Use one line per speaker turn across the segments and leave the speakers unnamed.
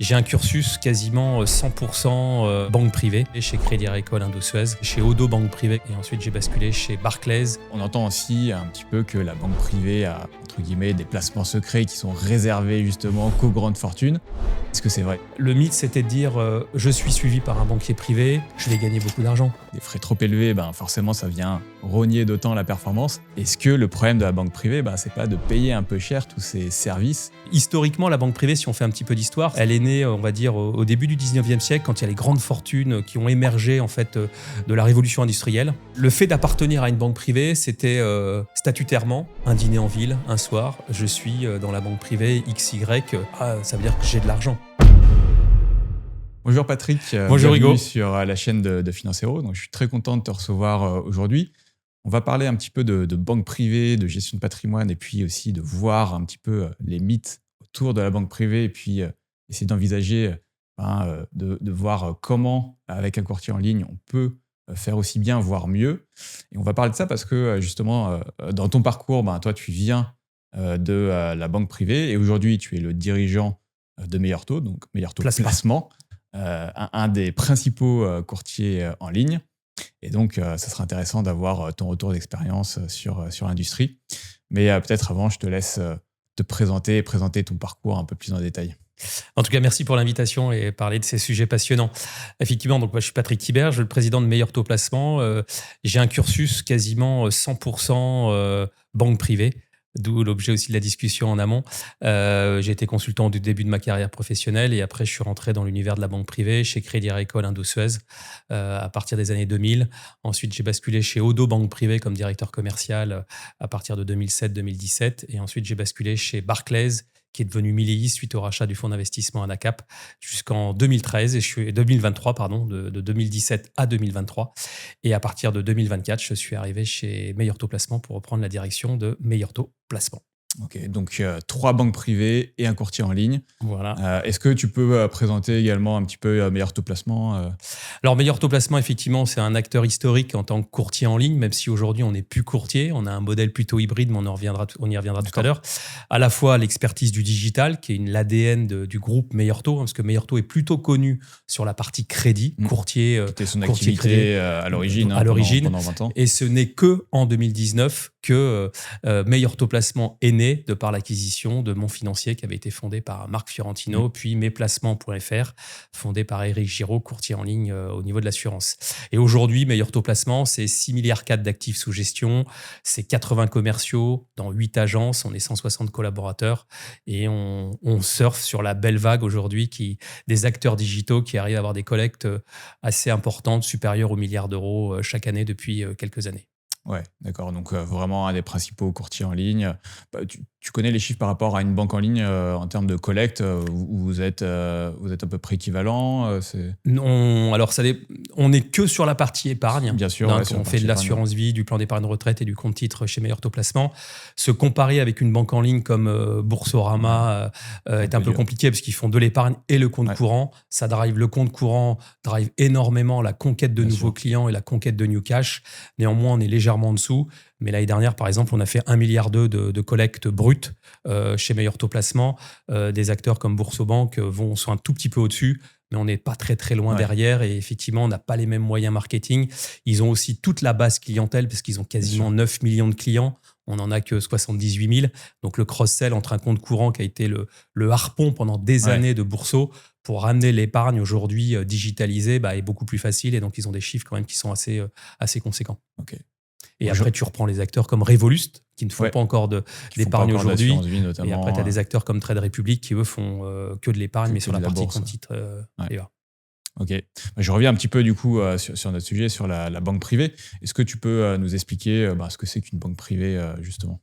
J'ai un cursus quasiment 100% banque privée, chez Crédit Agricole Indo-Suez, chez Odo Banque Privée, et ensuite j'ai basculé chez Barclays.
On entend aussi un petit peu que la banque privée a, entre guillemets, des placements secrets qui sont réservés justement qu'aux grandes fortunes. Est-ce que c'est vrai?
Le mythe, c'était de dire je suis suivi par un banquier privé, je vais gagner beaucoup d'argent.
Des frais trop élevés, forcément ça vient rogner d'autant la performance. Est-ce que le problème de la banque privée, c'est pas de payer un peu cher tous ces services?
Historiquement, la banque privée, si on fait un petit peu d'histoire, elle est née, on va dire, au début du 19e siècle, quand il y a les grandes fortunes qui ont émergé en fait de la révolution industrielle. Le fait d'appartenir à une banque privée, c'était statutairement un dîner en ville, un soir, je suis dans la banque privée XY, ça veut dire que j'ai de l'argent.
Bonjour Patrick,
Bonjour
bienvenue
Hugo.
sur la chaîne de Financero. Donc, je suis très content de te recevoir aujourd'hui. On va parler un petit peu de banque privée, de gestion de patrimoine et puis aussi de voir un petit peu les mythes autour de la banque privée et puis essayer d'envisager de voir comment, avec un courtier en ligne, on peut faire aussi bien, voire mieux. Et on va parler de ça parce que justement, dans ton parcours, toi, tu viens de la banque privée et aujourd'hui, tu es le dirigeant de Meilleur Taux, donc Meilleur Taux Placement, un des principaux courtiers en ligne. Et donc, ça sera intéressant d'avoir ton retour d'expérience sur l'industrie. Mais peut-être avant, je te laisse te présenter et présenter ton parcours un peu plus en détail.
En tout cas, merci pour l'invitation et parler de ces sujets passionnants. Effectivement, donc moi, je suis Patrick Thibert, je suis le président de Meilleur Taux Placement. J'ai un cursus quasiment 100% banque privée, d'où l'objet aussi de la discussion en amont. J'ai été consultant du début de ma carrière professionnelle et après, je suis rentré dans l'univers de la banque privée chez Crédit Agricole Indo-Suez à partir des années 2000. Ensuite, j'ai basculé chez Odo Banque Privée comme directeur commercial à partir de 2007-2017. Et ensuite, j'ai basculé chez Barclays, qui est devenu Milléis suite au rachat du fonds d'investissement Anacap jusqu'en 2013 et je suis 2023 pardon, de 2017 à 2023. Et à partir de 2024, je suis arrivé chez Meilleur Taux Placement pour reprendre la direction de Meilleur Taux Placement.
Ok, donc 3 banques privées et un courtier en ligne.
Voilà.
Est-ce que tu peux présenter également un petit peu Meilleur Taux Placement
Alors, Meilleur Taux Placement, effectivement, c'est un acteur historique en tant que courtier en ligne, même si aujourd'hui, on n'est plus courtier. On a un modèle plutôt hybride, mais on y reviendra tout à l'heure. À la fois l'expertise du digital, qui est l'ADN du groupe Meilleur Taux, parce que Meilleur Taux est plutôt connu sur la partie crédit, courtier.
C'était son
courtier
activité
crédit,
à l'origine, pendant 20 ans.
Et ce n'est que en 2019 que Meilleur Taux Placement est né de par l'acquisition de Mon Financier qui avait été fondé par Marc Fiorentino, puis Mesplacements.fr, fondé par Éric Giraud, courtier en ligne au niveau de l'assurance. Et aujourd'hui, Meilleur Taux Placement, c'est 6,4 milliards d'actifs sous gestion, c'est 80 commerciaux dans 8 agences, on est 160 collaborateurs et on surfe sur la belle vague aujourd'hui des acteurs digitaux qui arrivent à avoir des collectes assez importantes, supérieures aux milliards d'euros chaque année depuis quelques années.
Ouais, d'accord. Donc, vraiment un des principaux courtiers en ligne. Tu connais les chiffres par rapport à une banque en ligne en termes de collecte où vous êtes à peu près équivalent
Non, alors on n'est que sur la partie épargne.
Bien sûr.
Donc, on fait de l'assurance vie, du plan d'épargne retraite et du compte titre chez Meilleur Taux Placement. Se comparer avec une banque en ligne comme Boursorama est un peu compliqué parce qu'ils font de l'épargne et le compte courant. Ça drive le compte courant, drive énormément la conquête de nouveaux clients et la conquête de new cash. Néanmoins, on est légèrement en dessous. Mais l'année dernière, par exemple, on a fait 1,2 milliard de collecte brute chez Meilleur Taux Placement. Des acteurs comme Boursobank sont un tout petit peu au-dessus, mais on n'est pas très très loin derrière. Et effectivement, on n'a pas les mêmes moyens marketing. Ils ont aussi toute la base clientèle parce qu'ils ont quasiment 9 millions de clients. On n'en a que 78 000. Donc le cross-sell entre un compte courant qui a été le harpon pendant des années de Bourso pour ramener l'épargne aujourd'hui digitalisée est beaucoup plus facile. Et donc ils ont des chiffres quand même qui sont assez conséquents.
Ok.
Et après, tu reprends les acteurs comme Revolust, qui ne font pas encore d'épargne aujourd'hui. Et après, tu as des acteurs comme Trade Republic qui, eux, font que de l'épargne, mais sur la partie compte titre.
Ok. Je reviens un petit peu du coup sur notre sujet, sur la banque privée. Est-ce que tu peux nous expliquer ce que c'est qu'une banque privée, justement ?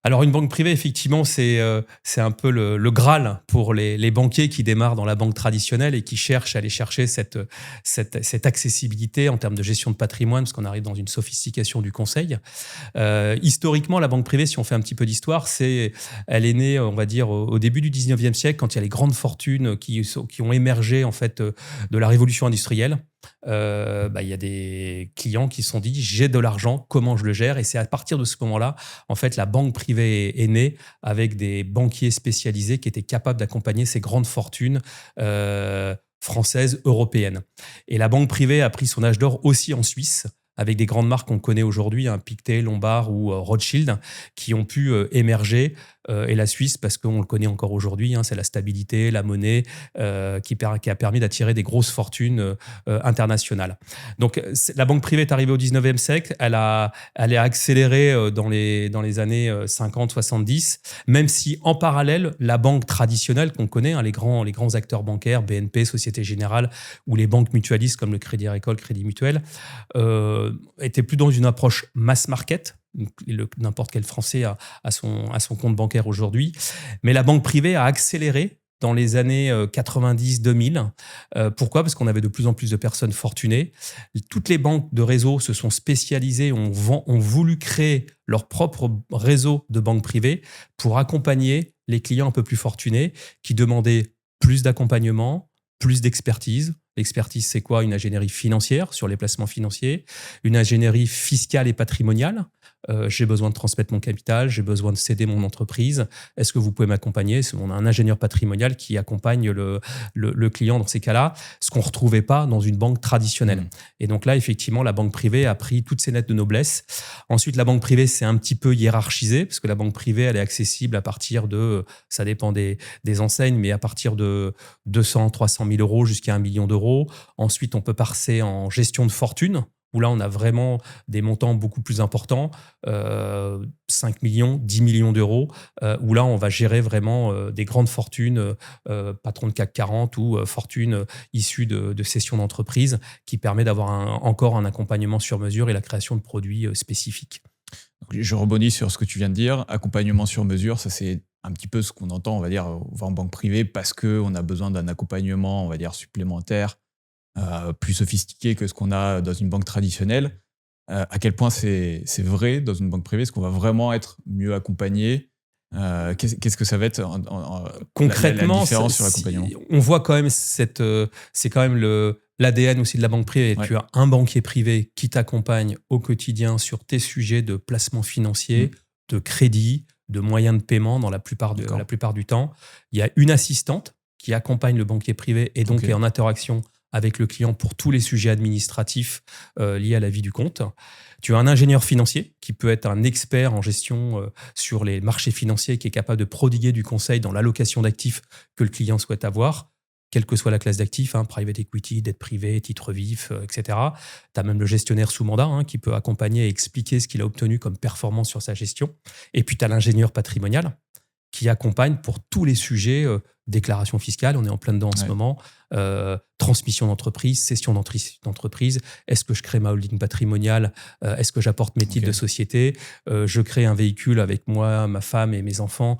Alors, une banque privée, effectivement, c'est un peu le Graal pour les banquiers qui démarrent dans la banque traditionnelle et qui cherchent à aller chercher cette accessibilité en termes de gestion de patrimoine, parce qu'on arrive dans une sophistication du conseil. Historiquement, la banque privée, si on fait un petit peu d'histoire, elle est née, on va dire, au début du 19e siècle, quand il y a les grandes fortunes qui ont émergé en fait, de la révolution industrielle. il y a des clients qui se sont dit j'ai de l'argent, comment je le gère? Et c'est à partir de ce moment-là, en fait, la banque privée est née avec des banquiers spécialisés qui étaient capables d'accompagner ces grandes fortunes françaises, européennes. Et la banque privée a pris son âge d'or aussi en Suisse, avec des grandes marques qu'on connaît aujourd'hui, Pictet, Lombard ou Rothschild, qui ont pu émerger. Et la Suisse, parce qu'on le connaît encore aujourd'hui, c'est la stabilité, la monnaie, qui a permis d'attirer des grosses fortunes internationales. Donc, la banque privée est arrivée au 19e siècle. Elle a accéléré dans les années 50-70, même si en parallèle, la banque traditionnelle qu'on connaît, les grands acteurs bancaires, BNP, Société Générale, ou les banques mutualistes comme le Crédit Agricole, Crédit Mutuel, était plus dans une approche mass market. N'importe quel Français a son compte bancaire aujourd'hui. Mais la banque privée a accéléré dans les années 90-2000. Pourquoi? Parce qu'on avait de plus en plus de personnes fortunées. Toutes les banques de réseau se sont spécialisées, ont voulu créer leur propre réseau de banques privées pour accompagner les clients un peu plus fortunés qui demandaient plus d'accompagnement, plus d'expertise. L'expertise, c'est quoi? Une ingénierie financière sur les placements financiers, une ingénierie fiscale et patrimoniale. J'ai besoin de transmettre mon capital, j'ai besoin de céder mon entreprise. Est-ce que vous pouvez m'accompagner? On a un ingénieur patrimonial qui accompagne le client dans ces cas-là, ce qu'on ne retrouvait pas dans une banque traditionnelle. Et donc là, effectivement, la banque privée a pris toutes ses lettres de noblesse. Ensuite, la banque privée, c'est un petit peu hiérarchisé, parce que la banque privée, elle est accessible à partir de, ça dépend des enseignes, mais à partir de 200, 300 000 euros jusqu'à 1 million d'euros. Ensuite, on peut passer en gestion de fortune, où là, on a vraiment des montants beaucoup plus importants, 5 millions, 10 millions d'euros, où là, on va gérer vraiment des grandes fortunes, patron de CAC 40 ou fortunes issues de cessions d'entreprise, qui permet d'avoir encore un accompagnement sur mesure et la création de produits spécifiques.
Donc, je rebondis sur ce que tu viens de dire. Accompagnement sur mesure, ça c'est un petit peu ce qu'on entend, on va dire, en banque privée, parce qu'on a besoin d'un accompagnement, on va dire, supplémentaire, plus sophistiqué que ce qu'on a dans une banque traditionnelle. À quel point c'est vrai dans une banque privée? Est-ce qu'on va vraiment être mieux accompagné? Qu'est-ce que ça va être
concrètement,
la différence sur l'accompagnement?
On voit quand même c'est quand même l'ADN aussi de la banque privée. Ouais. Tu as un banquier privé qui t'accompagne au quotidien sur tes sujets de placement financier, de crédit, de moyens de paiement dans la plupart du temps. Il y a une assistante qui accompagne le banquier privé et donc est en interaction avec le client pour tous les sujets administratifs liés à la vie du compte. Tu as un ingénieur financier qui peut être un expert en gestion sur les marchés financiers, qui est capable de prodiguer du conseil dans l'allocation d'actifs que le client souhaite avoir, quelle que soit la classe d'actifs, private equity, dette privée, titres vifs, etc. Tu as même le gestionnaire sous mandat qui peut accompagner et expliquer ce qu'il a obtenu comme performance sur sa gestion. Et puis tu as l'ingénieur patrimonial qui accompagne pour tous les sujets, déclaration fiscale, on est en plein dedans en ce moment, transmission d'entreprise, cession d'entreprise, est-ce que je crée ma holding patrimoniale, est-ce que j'apporte mes titres de société, je crée un véhicule avec moi, ma femme et mes enfants,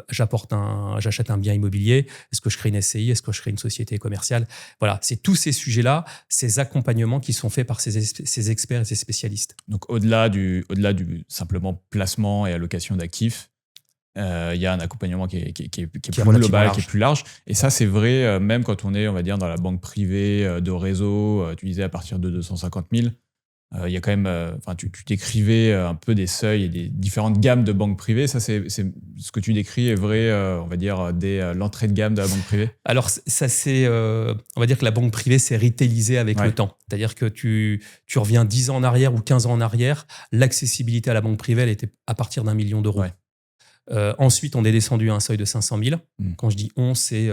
j'achète un bien immobilier, est-ce que je crée une SCI, est-ce que je crée une société commerciale? Voilà, c'est tous ces sujets-là, ces accompagnements qui sont faits par ces experts et ces spécialistes.
Donc au-delà du simplement placement et allocation d'actifs, il y a un accompagnement qui est plus global, qui est plus large. Et ça, c'est vrai même quand on est, on va dire, dans la banque privée de réseau, tu disais à partir de 250 000. Il y a quand même, tu décrivais un peu des seuils et des différentes gammes de banques privées. Ça, c'est ce que tu décris est vrai, on va dire, dès l'entrée de gamme de la banque privée.
Alors, ça c'est, on va dire que la banque privée s'est retailisée avec le temps. C'est-à-dire que tu reviens 10 ans en arrière ou 15 ans en arrière, l'accessibilité à la banque privée, elle était à partir d'1 million d'euros. Ouais. Ensuite, on est descendu à un seuil de 500 000. Quand je dis on, c'est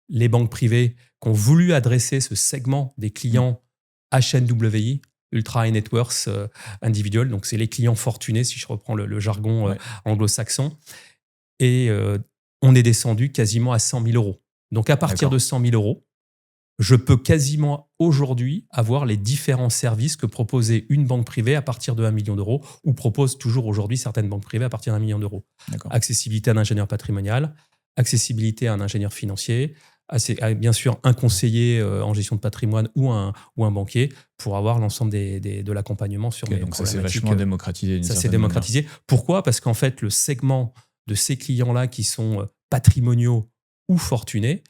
les banques privées qui ont voulu adresser ce segment des clients HNWI, Ultra High Net Worth Individual. Donc, c'est les clients fortunés, si je reprends le jargon anglo-saxon. Et on est descendu quasiment à 100 000 euros. Donc, à partir de 100 000 euros, je peux quasiment aujourd'hui avoir les différents services que proposait une banque privée à partir de 1 million d'euros, ou propose toujours aujourd'hui certaines banques privées à partir d'1 million d'euros. Accessibilité à un ingénieur patrimonial, accessibilité à un ingénieur financier, bien sûr un conseiller en gestion de patrimoine ou un banquier pour avoir l'ensemble de l'accompagnement sur mes
donc ça s'est vachement démocratisé.
Ça s'est démocratisé. Pourquoi? Parce qu'en fait, le segment de ces clients-là qui sont patrimoniaux ou fortunés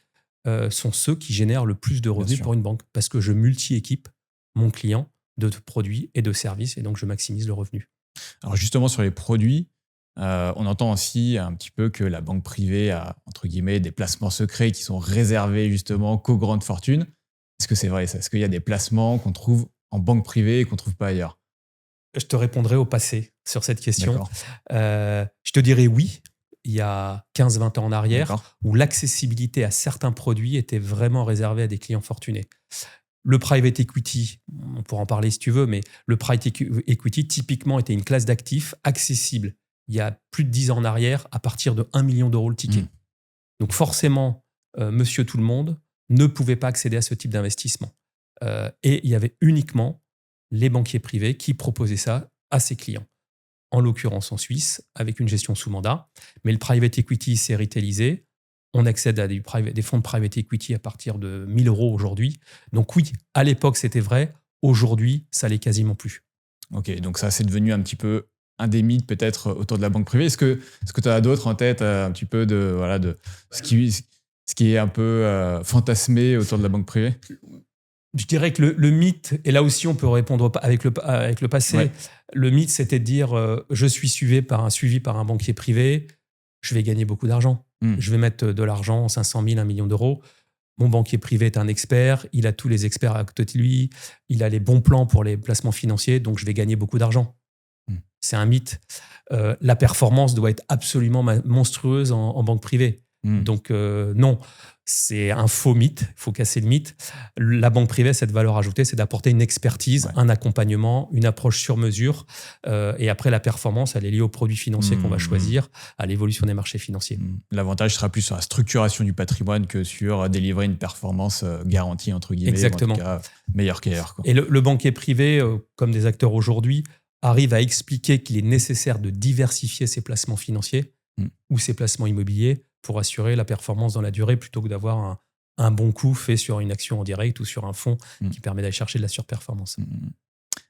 sont ceux qui génèrent le plus de
Bien
revenus
sûr.
pour une banque. Parce que je multi-équipe mon client de produits et de services, et donc je maximise le revenu.
Alors justement, sur les produits, on entend aussi un petit peu que la banque privée a, entre guillemets, des placements secrets qui sont réservés justement qu'aux grandes fortunes. Est-ce que c'est vrai ça? Est-ce qu'il y a des placements qu'on trouve en banque privée et qu'on ne trouve pas ailleurs?
Je te répondrai au passé sur cette question.
D'accord,
Je te dirais oui, il y a 15-20 ans en arrière,
d'accord.
où l'accessibilité à certains produits était vraiment réservée à des clients fortunés. Le private equity, on pourra en parler si tu veux, mais le private equity, typiquement, était une classe d'actifs accessible il y a plus de 10 ans en arrière, à partir de 1 million d'euros le ticket.
Mmh.
Donc forcément, monsieur tout le monde ne pouvait pas accéder à ce type d'investissement. Et il y avait uniquement les banquiers privés qui proposaient ça à ses clients. En l'occurrence en Suisse, avec une gestion sous mandat. Mais le private equity s'est retailisé. On accède à des fonds de private equity à partir de 1 000 € aujourd'hui. Donc oui, à l'époque, c'était vrai. Aujourd'hui, ça l'est quasiment plus.
Ok, donc ça, c'est devenu un petit peu un des mythes peut-être autour de la banque privée. Est-ce que tu as d'autres en tête un petit peu de, voilà, de ce qui est un peu fantasmé autour de la banque privée?
Je dirais que le mythe, et là aussi on peut répondre avec le passé,
Ouais.
le mythe c'était de dire je suis suivi par un banquier privé, je vais gagner beaucoup d'argent.
Hmm.
Je vais mettre de l'argent, 500 000, 1 million d'euros. Mon banquier privé est un expert, il a tous les experts à côté de lui, il a les bons plans pour les placements financiers, donc je vais gagner beaucoup d'argent.
Hmm.
C'est un mythe. La performance doit être absolument monstrueuse en banque privée.
Hmm.
Donc non, c'est un faux mythe, il faut casser le mythe. La banque privée, cette valeur ajoutée, c'est d'apporter une expertise,
Ouais.
un accompagnement, une approche sur mesure. Et après, la performance, elle est liée aux produits financiers qu'on va choisir, à l'évolution des marchés financiers.
L'avantage sera plus sur la structuration du patrimoine que sur délivrer une performance garantie, entre guillemets,
Exactement.
ou en tout cas meilleure qu'ailleurs, quoi.
Et le banquier privé, comme des acteurs aujourd'hui, arrive à expliquer qu'il est nécessaire de diversifier ses placements financiers ou ses placements immobiliers pour assurer la performance dans la durée plutôt que d'avoir un bon coup fait sur une action en direct ou sur un fonds qui permet d'aller chercher de la surperformance.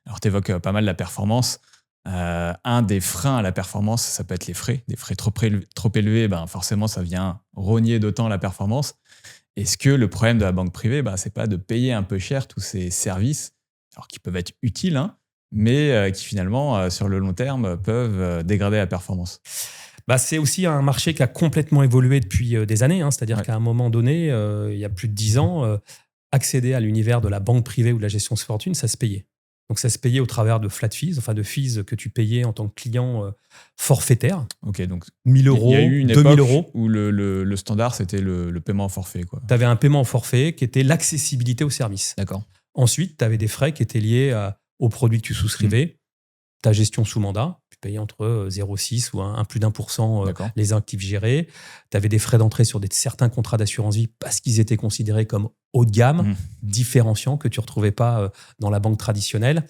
Alors, tu évoques pas mal la performance. Un des freins à la performance, ça peut être les frais. Des frais trop élevés, ben forcément, ça vient rogner d'autant la performance. Est-ce que le problème de la banque privée, c'est pas de payer un peu cher tous ces services, alors qui peuvent être utiles, hein, mais qui finalement, sur le long terme, peuvent dégrader la performance?
C'est aussi un marché qui a complètement évolué depuis des années. C'est-à-dire
Ouais.
qu'à un moment donné, il y a plus de 10 ans, accéder à l'univers de la banque privée ou de la gestion de fortune, ça se payait. Donc ça se payait au travers de flat fees, enfin de fees que tu payais en tant que client forfaitaire.
Ok, donc
1 000
il y a eu une
2 000
époque
euros.
où le standard, c'était le paiement au forfait, quoi.
Tu avais un paiement au forfait qui était l'accessibilité au service.
D'accord.
Ensuite, tu avais des frais qui étaient liés aux produits que tu souscrivais, ta gestion sous mandat, tu payais entre 0,6 ou plus d'1%
D'accord.
les actifs gérés. Tu avais des frais d'entrée sur certains contrats d'assurance vie parce qu'ils étaient considérés comme haut de gamme, différenciants que tu ne retrouvais pas dans la banque traditionnelle.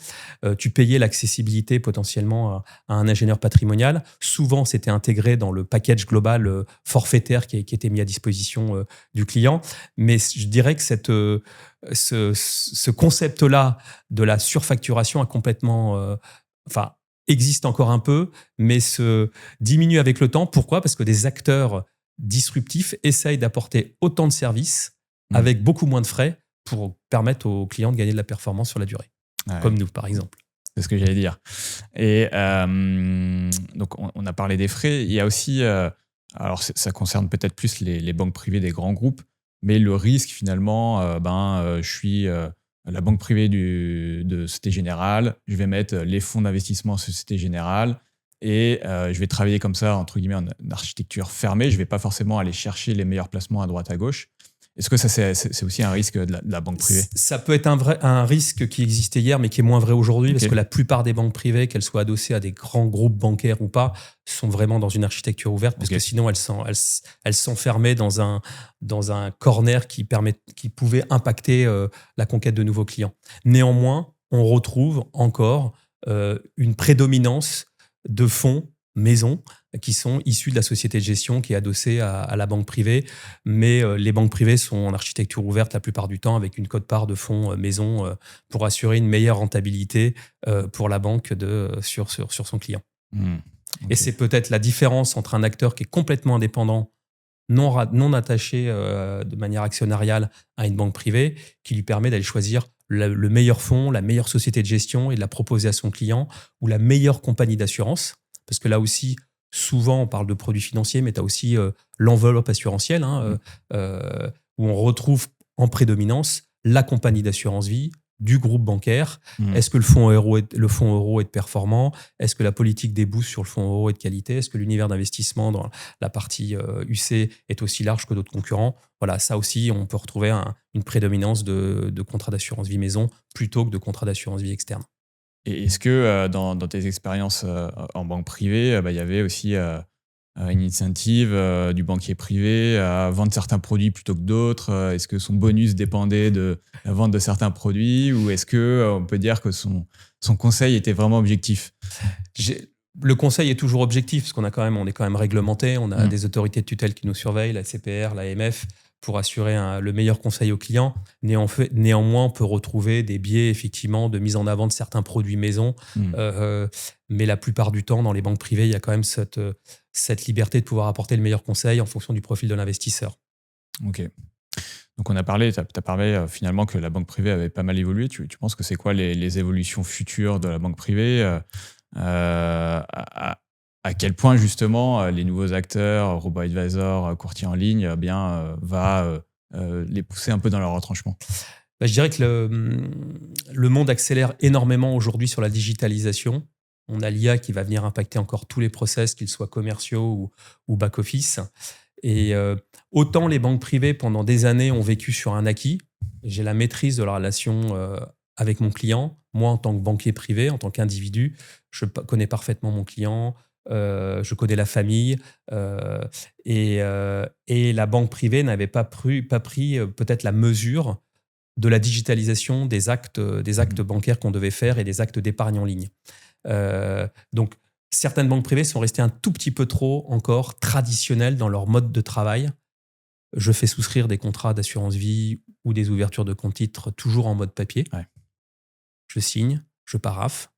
Tu payais l'accessibilité potentiellement à un ingénieur patrimonial. Souvent, c'était intégré dans le package global forfaitaire qui était mis à disposition du client. Mais je dirais que ce concept-là de la surfacturation a complètement... existe encore un peu, mais se diminue avec le temps. Pourquoi ? Parce que des acteurs disruptifs essayent d'apporter autant de services avec beaucoup moins de frais pour permettre aux clients de gagner de la performance sur la durée. Comme nous, par exemple.
C'est ce que j'allais dire. Et donc, on a parlé des frais. Il y a aussi, alors ça concerne peut-être plus les banques privées des grands groupes, mais le risque finalement, je suis la banque privée de Société Générale, je vais mettre les fonds d'investissement Société Générale et je vais travailler comme ça, entre guillemets, en architecture fermée. Je ne vais pas forcément aller chercher les meilleurs placements à droite à gauche. Est-ce que ça, c'est aussi un risque de la banque privée?
Ça peut être un risque qui existait hier, mais qui est moins vrai aujourd'hui,
Ok.
parce que la plupart des banques privées, qu'elles soient adossées à des grands groupes bancaires ou pas, sont vraiment dans une architecture ouverte, parce
Ok.
que sinon elles s'enfermaient dans un corner qui pouvait impacter la conquête de nouveaux clients. Néanmoins, on retrouve encore une prédominance de fonds maisons qui sont issus de la société de gestion qui est adossée à la banque privée. Mais les banques privées sont en architecture ouverte la plupart du temps avec une quote-part de fonds maison pour assurer une meilleure rentabilité pour la banque sur son client.
Okay.
Et c'est peut-être la différence entre un acteur qui est complètement indépendant non attaché de manière actionnariale à une banque privée, qui lui permet d'aller choisir le meilleur fonds, la meilleure société de gestion et de la proposer à son client, ou la meilleure compagnie d'assurance. Parce que là aussi, souvent, on parle de produits financiers, mais tu as aussi l'enveloppe assurantielle, où on retrouve en prédominance la compagnie d'assurance vie du groupe bancaire. Est-ce que le fonds euro est performant? Est-ce que la politique des bourses sur le fonds euro est de qualité? Est-ce que l'univers d'investissement dans la partie UC est aussi large que d'autres concurrents? Voilà, ça aussi, on peut retrouver une prédominance de contrats d'assurance vie maison plutôt que de contrats d'assurance vie externe.
Et est-ce que dans tes expériences en banque privée, il y avait aussi une incentive du banquier privé à vendre certains produits plutôt que d'autres? Est-ce que son bonus dépendait de la vente de certains produits, ou est-ce que on peut dire que son conseil était vraiment objectif?
Le conseil est toujours objectif parce on est quand même réglementé, on a des autorités de tutelle qui nous surveillent, la CPR, l'AMF, pour assurer le meilleur conseil aux clients. Néanmoins, on peut retrouver des biais effectivement de mise en avant de certains produits maison, mais la plupart du temps, dans les banques privées, il y a quand même cette liberté de pouvoir apporter le meilleur conseil en fonction du profil de l'investisseur.
Ok. Donc on a parlé, tu as parlé finalement que la banque privée avait pas mal évolué. Tu penses que c'est quoi les évolutions futures de la banque privée? À quel point justement les nouveaux acteurs, robo-advisors, courtiers en ligne, va les pousser un peu dans leur retranchement?
Je dirais que le monde accélère énormément aujourd'hui sur la digitalisation. On a l'IA qui va venir impacter encore tous les process, qu'ils soient commerciaux ou back-office. Et autant les banques privées, pendant des années, ont vécu sur un acquis. J'ai la maîtrise de la relation avec mon client. Moi, en tant que banquier privé, en tant qu'individu, je connais parfaitement mon client, je connais la famille. Et la banque privée n'avait pas pris peut-être la mesure de la digitalisation des actes bancaires qu'on devait faire et des actes d'épargne en ligne. Donc, certaines banques privées sont restées un tout petit peu trop encore traditionnelles dans leur mode de travail. Je fais souscrire des contrats d'assurance vie ou des ouvertures de compte titres toujours en mode papier.
Ouais.
Je signe, je paraphe,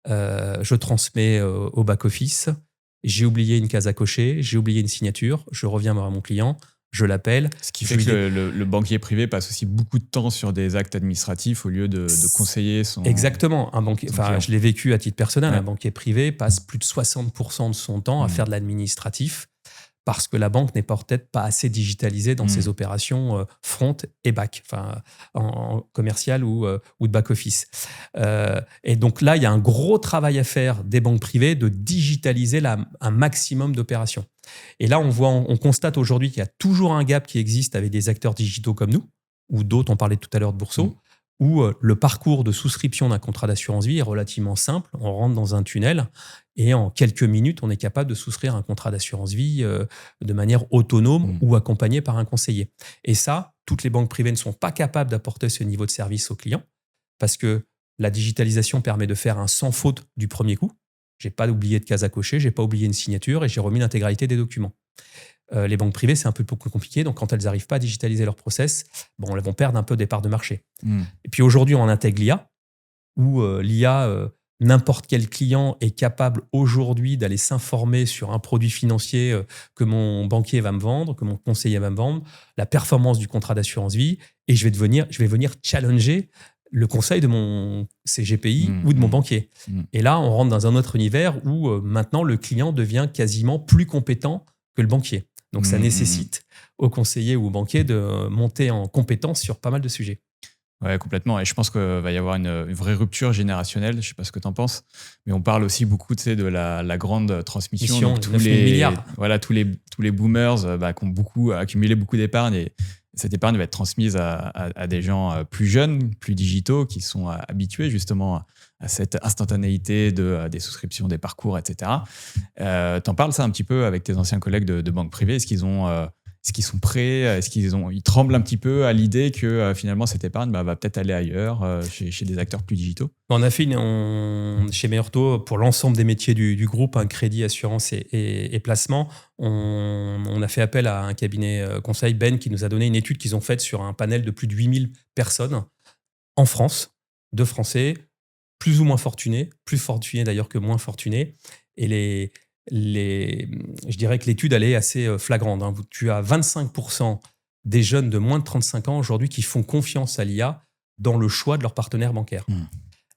je transmets au back-office. J'ai oublié une case à cocher, j'ai oublié une signature, je reviens voir mon client, je l'appelle.
Ce qui fait que le banquier privé passe aussi beaucoup de temps sur des actes administratifs au lieu de conseiller son...
Exactement. Je l'ai vécu à titre personnel.
Ouais.
Un banquier privé passe plus de 60% de son temps à faire de l'administratif parce que la banque n'est peut-être pas assez digitalisée dans ses opérations front et back, en commercial ou de back-office. Et donc là, il y a un gros travail à faire des banques privées de digitaliser un maximum d'opérations. Et là, on constate aujourd'hui qu'il y a toujours un gap qui existe avec des acteurs digitaux comme nous, ou d'autres, on parlait tout à l'heure de Bourseau, où le parcours de souscription d'un contrat d'assurance vie est relativement simple. On rentre dans un tunnel et en quelques minutes, on est capable de souscrire un contrat d'assurance vie de manière autonome ou accompagné par un conseiller. Et ça, toutes les banques privées ne sont pas capables d'apporter ce niveau de service aux clients parce que la digitalisation permet de faire un sans faute du premier coup. Je n'ai pas oublié de case à cocher, je n'ai pas oublié une signature et j'ai remis l'intégralité des documents. Les banques privées, c'est un peu plus compliqué. Donc, quand elles n'arrivent pas à digitaliser leur process, elles vont perdre un peu des parts de marché. Et puis aujourd'hui, on intègre l'IA, où l'IA, n'importe quel client est capable aujourd'hui d'aller s'informer sur un produit financier que mon banquier va me vendre, que mon conseiller va me vendre, la performance du contrat d'assurance vie, et je vais venir challenger le conseil de mon CGPI ou de mon banquier. Et là, on rentre dans un autre univers où maintenant, le client devient quasiment plus compétent que le banquier. Donc, ça nécessite au conseiller ou au banquier de monter en compétence sur pas mal de sujets.
Ouais, complètement. Et je pense qu'il va y avoir une vraie rupture générationnelle. Je ne sais pas ce que tu en penses, mais on parle aussi beaucoup de la grande transmission. Donc, tous les boomers qui ont accumulé beaucoup d'épargne, et cette épargne va être transmise à des gens plus jeunes, plus digitaux, qui sont habitués justement à cette instantanéité des souscriptions, des parcours, etc. T'en parles ça un petit peu avec tes anciens collègues de banque privée? Est-ce qu'ils sont prêts? Est-ce ils tremblent un petit peu à l'idée que finalement cette épargne va peut-être aller ailleurs, chez des acteurs plus digitaux?
On a fait chez Meurto, pour l'ensemble des métiers du groupe, un crédit, assurance et placement. On a fait appel à un cabinet conseil, Ben, qui nous a donné une étude qu'ils ont faite sur un panel de plus de 8000 personnes en France, de Français, plus ou moins fortunés, plus fortunés d'ailleurs que moins fortunés. Et je dirais que l'étude, elle est assez flagrante. Hein. Tu as 25% des jeunes de moins de 35 ans aujourd'hui qui font confiance à l'IA dans le choix de leur partenaire bancaire.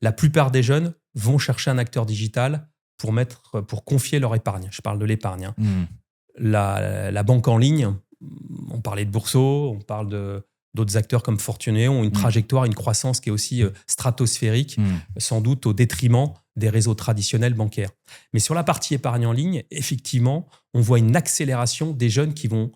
La plupart des jeunes vont chercher un acteur digital pour confier leur épargne. Je parle de l'épargne. Hein. La banque en ligne, on parlait de Bourso, on parle d'autres acteurs comme Fortuné, ont une trajectoire, une croissance qui est aussi stratosphérique, sans doute au détriment des réseaux traditionnels bancaires. Mais sur la partie épargne en ligne, effectivement, on voit une accélération des jeunes qui vont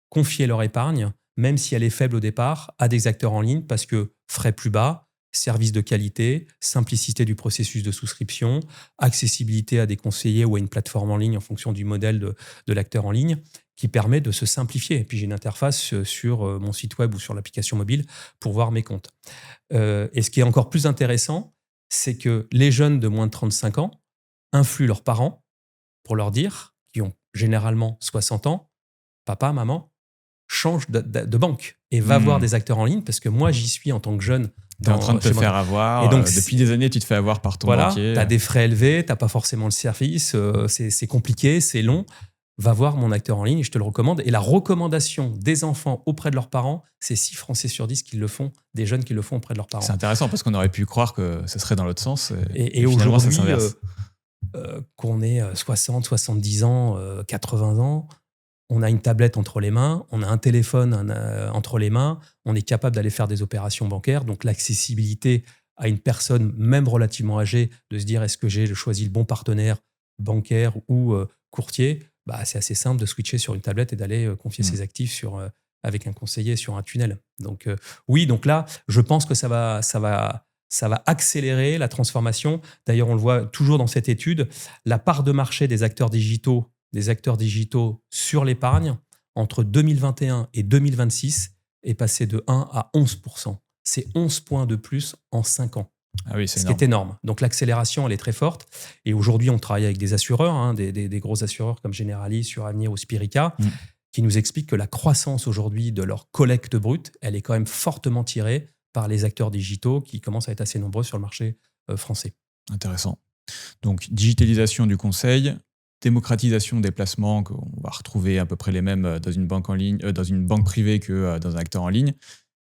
confier leur épargne, même si elle est faible au départ, à des acteurs en ligne parce que frais plus bas, service de qualité, simplicité du processus de souscription, accessibilité à des conseillers ou à une plateforme en ligne en fonction du modèle de l'acteur en ligne qui permet de se simplifier. Et puis j'ai une interface sur mon site web ou sur l'application mobile pour voir mes comptes. Et ce qui est encore plus intéressant, c'est que les jeunes de moins de 35 ans influent leurs parents pour leur dire, qui ont généralement 60 ans, papa, maman, change de banque et va voir des acteurs en ligne parce que moi, j'y suis en tant que jeune.
Tu es en train de te faire avoir. Et donc, depuis des années, tu te fais avoir par ton banquier.
Tu as des frais élevés, tu n'as pas forcément le service, c'est compliqué, c'est long. Va voir mon acteur en ligne, je te le recommande. Et la recommandation des enfants auprès de leurs parents, c'est 6 Français sur 10 qui le font, des jeunes qui le font auprès de leurs parents.
C'est intéressant parce qu'on aurait pu croire que ce serait dans l'autre sens.
Et aujourd'hui, qu'on ait 60, 70 ans, 80 ans, on a une tablette entre les mains, on a un téléphone entre les mains, on est capable d'aller faire des opérations bancaires. Donc l'accessibilité à une personne, même relativement âgée, de se dire est-ce que j'ai choisi le bon partenaire bancaire ou courtier, c'est assez simple de switcher sur une tablette et d'aller confier ses actifs avec un conseiller sur un tunnel. Donc oui, donc là, je pense que ça va accélérer la transformation. D'ailleurs, on le voit toujours dans cette étude, la part de marché des acteurs digitaux sur l'épargne entre 2021 et 2026 est passée de 1 à 11%. C'est 11 points de plus en 5 ans.
Ah oui, c'est
ce qui est énorme. Donc l'accélération, elle est très forte. Et aujourd'hui, on travaille avec des assureurs, des gros assureurs comme Generali, Suravenir ou Spirica, qui nous expliquent que la croissance aujourd'hui de leur collecte brute, elle est quand même fortement tirée par les acteurs digitaux qui commencent à être assez nombreux sur le marché français.
Intéressant. Donc, digitalisation du conseil, démocratisation des placements, qu'on va retrouver à peu près les mêmes dans une banque en ligne, dans une banque privée que dans un acteur en ligne.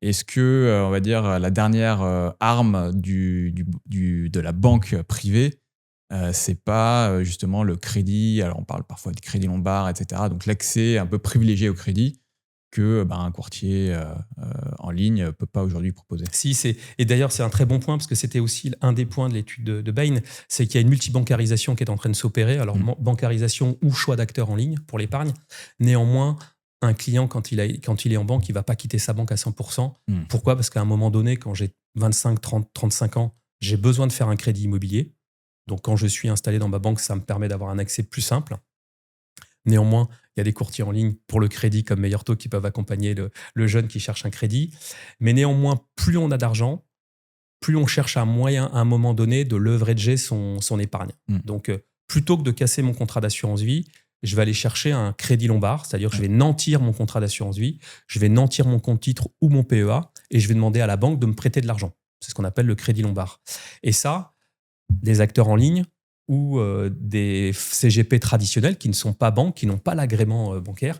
Est-ce que, on va dire, la dernière arme de la banque privée, c'est pas justement le crédit? Alors, on parle parfois de crédit lombard, etc. Donc, l'accès un peu privilégié au crédit que un courtier en ligne ne peut pas aujourd'hui proposer.
Et d'ailleurs, c'est un très bon point parce que c'était aussi un des points de l'étude de Bain, c'est qu'il y a une multibancarisation qui est en train de s'opérer. Alors, bancarisation ou choix d'acteurs en ligne pour l'épargne. Néanmoins, un client, quand il est en banque, il ne va pas quitter sa banque à 100%. Pourquoi ? Parce qu'à un moment donné, quand j'ai 25, 30, 35 ans, j'ai besoin de faire un crédit immobilier. Donc, quand je suis installé dans ma banque, ça me permet d'avoir un accès plus simple. Néanmoins, il y a des courtiers en ligne pour le crédit comme Meilleur Taux qui peuvent accompagner le jeune qui cherche un crédit. Mais néanmoins, plus on a d'argent, plus on cherche un moyen à un moment donné de leverager son épargne. Donc, plutôt que de casser mon contrat d'assurance vie, je vais aller chercher un crédit lombard, c'est-à-dire que je vais nantir mon contrat d'assurance vie, je vais nantir mon compte titre ou mon PEA et je vais demander à la banque de me prêter de l'argent. C'est ce qu'on appelle le crédit lombard. Et ça, des acteurs en ligne ou des CGP traditionnels qui ne sont pas banques, qui n'ont pas l'agrément bancaire,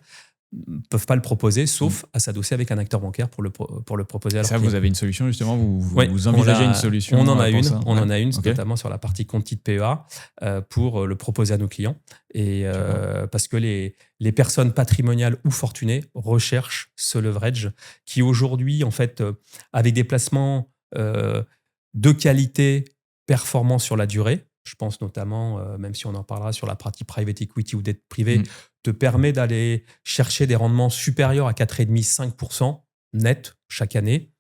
ne peuvent pas le proposer, sauf à s'adosser avec un acteur bancaire pour le proposer à leur client.
Vous avez une solution justement, vous envisagez une solution?
On en a une, notamment sur la partie compte titre PEA, pour le proposer à nos clients. Et parce que les personnes patrimoniales ou fortunées recherchent ce leverage qui aujourd'hui, en fait, avec des placements de qualité performants sur la durée, je pense notamment, même si on en parlera sur la partie private equity ou dette privée, te permet d'aller chercher des rendements supérieurs à 4,5-5% net chaque année.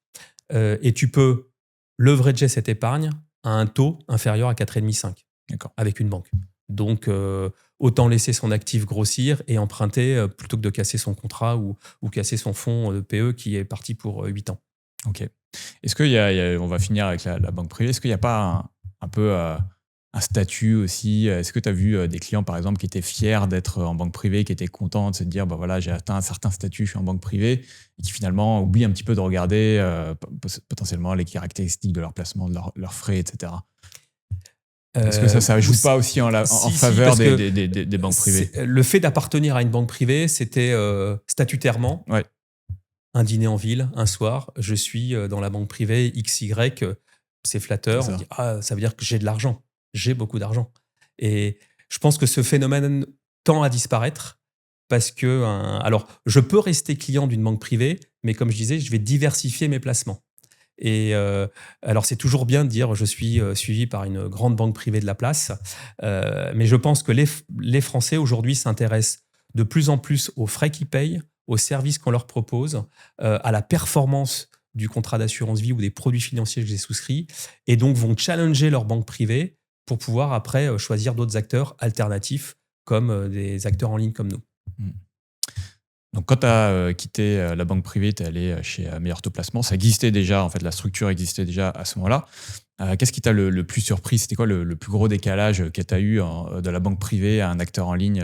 Et tu peux leverager cette épargne à un taux inférieur à 4,5-5% avec une banque. Donc, autant laisser son actif grossir et emprunter plutôt que de casser son contrat ou casser son fonds de PE qui est parti pour 8 ans.
Ok. Est-ce qu'il y a, on va finir avec la banque privée, est-ce qu'il n'y a pas un peu un statut aussi? Est-ce que tu as vu des clients, par exemple, qui étaient fiers d'être en banque privée, qui étaient contents de se dire, voilà, j'ai atteint un certain statut, je suis en banque privée, et qui finalement oublient un petit peu de regarder potentiellement les caractéristiques de leur placement, de leurs frais, etc. Est-ce que ça joue pas aussi en faveur des banques privées?
Le fait d'appartenir à une banque privée, c'était statutairement.
Ouais.
Un dîner en ville, un soir, je suis dans la banque privée XY, c'est flatteur.
C'est ça.
On dit, ça veut dire que j'ai de l'argent. J'ai beaucoup d'argent. Et je pense que ce phénomène tend à disparaître parce que, alors, je peux rester client d'une banque privée, mais comme je disais, je vais diversifier mes placements. Et alors, c'est toujours bien de dire je suis suivi par une grande banque privée de la place, mais je pense que les Français aujourd'hui s'intéressent de plus en plus aux frais qu'ils payent, aux services qu'on leur propose, à la performance du contrat d'assurance vie ou des produits financiers que j'ai souscrits, et donc vont challenger leur banque privée pour pouvoir après choisir d'autres acteurs alternatifs comme des acteurs en ligne comme nous.
Donc, quand tu as quitté la banque privée, tu es allé chez Meilleur Taux Placement. Ça existait déjà, en fait, la structure existait déjà à ce moment-là. Qu'est-ce qui t'a le plus surpris? C'était quoi le plus gros décalage que tu as eu de la banque privée à un acteur en ligne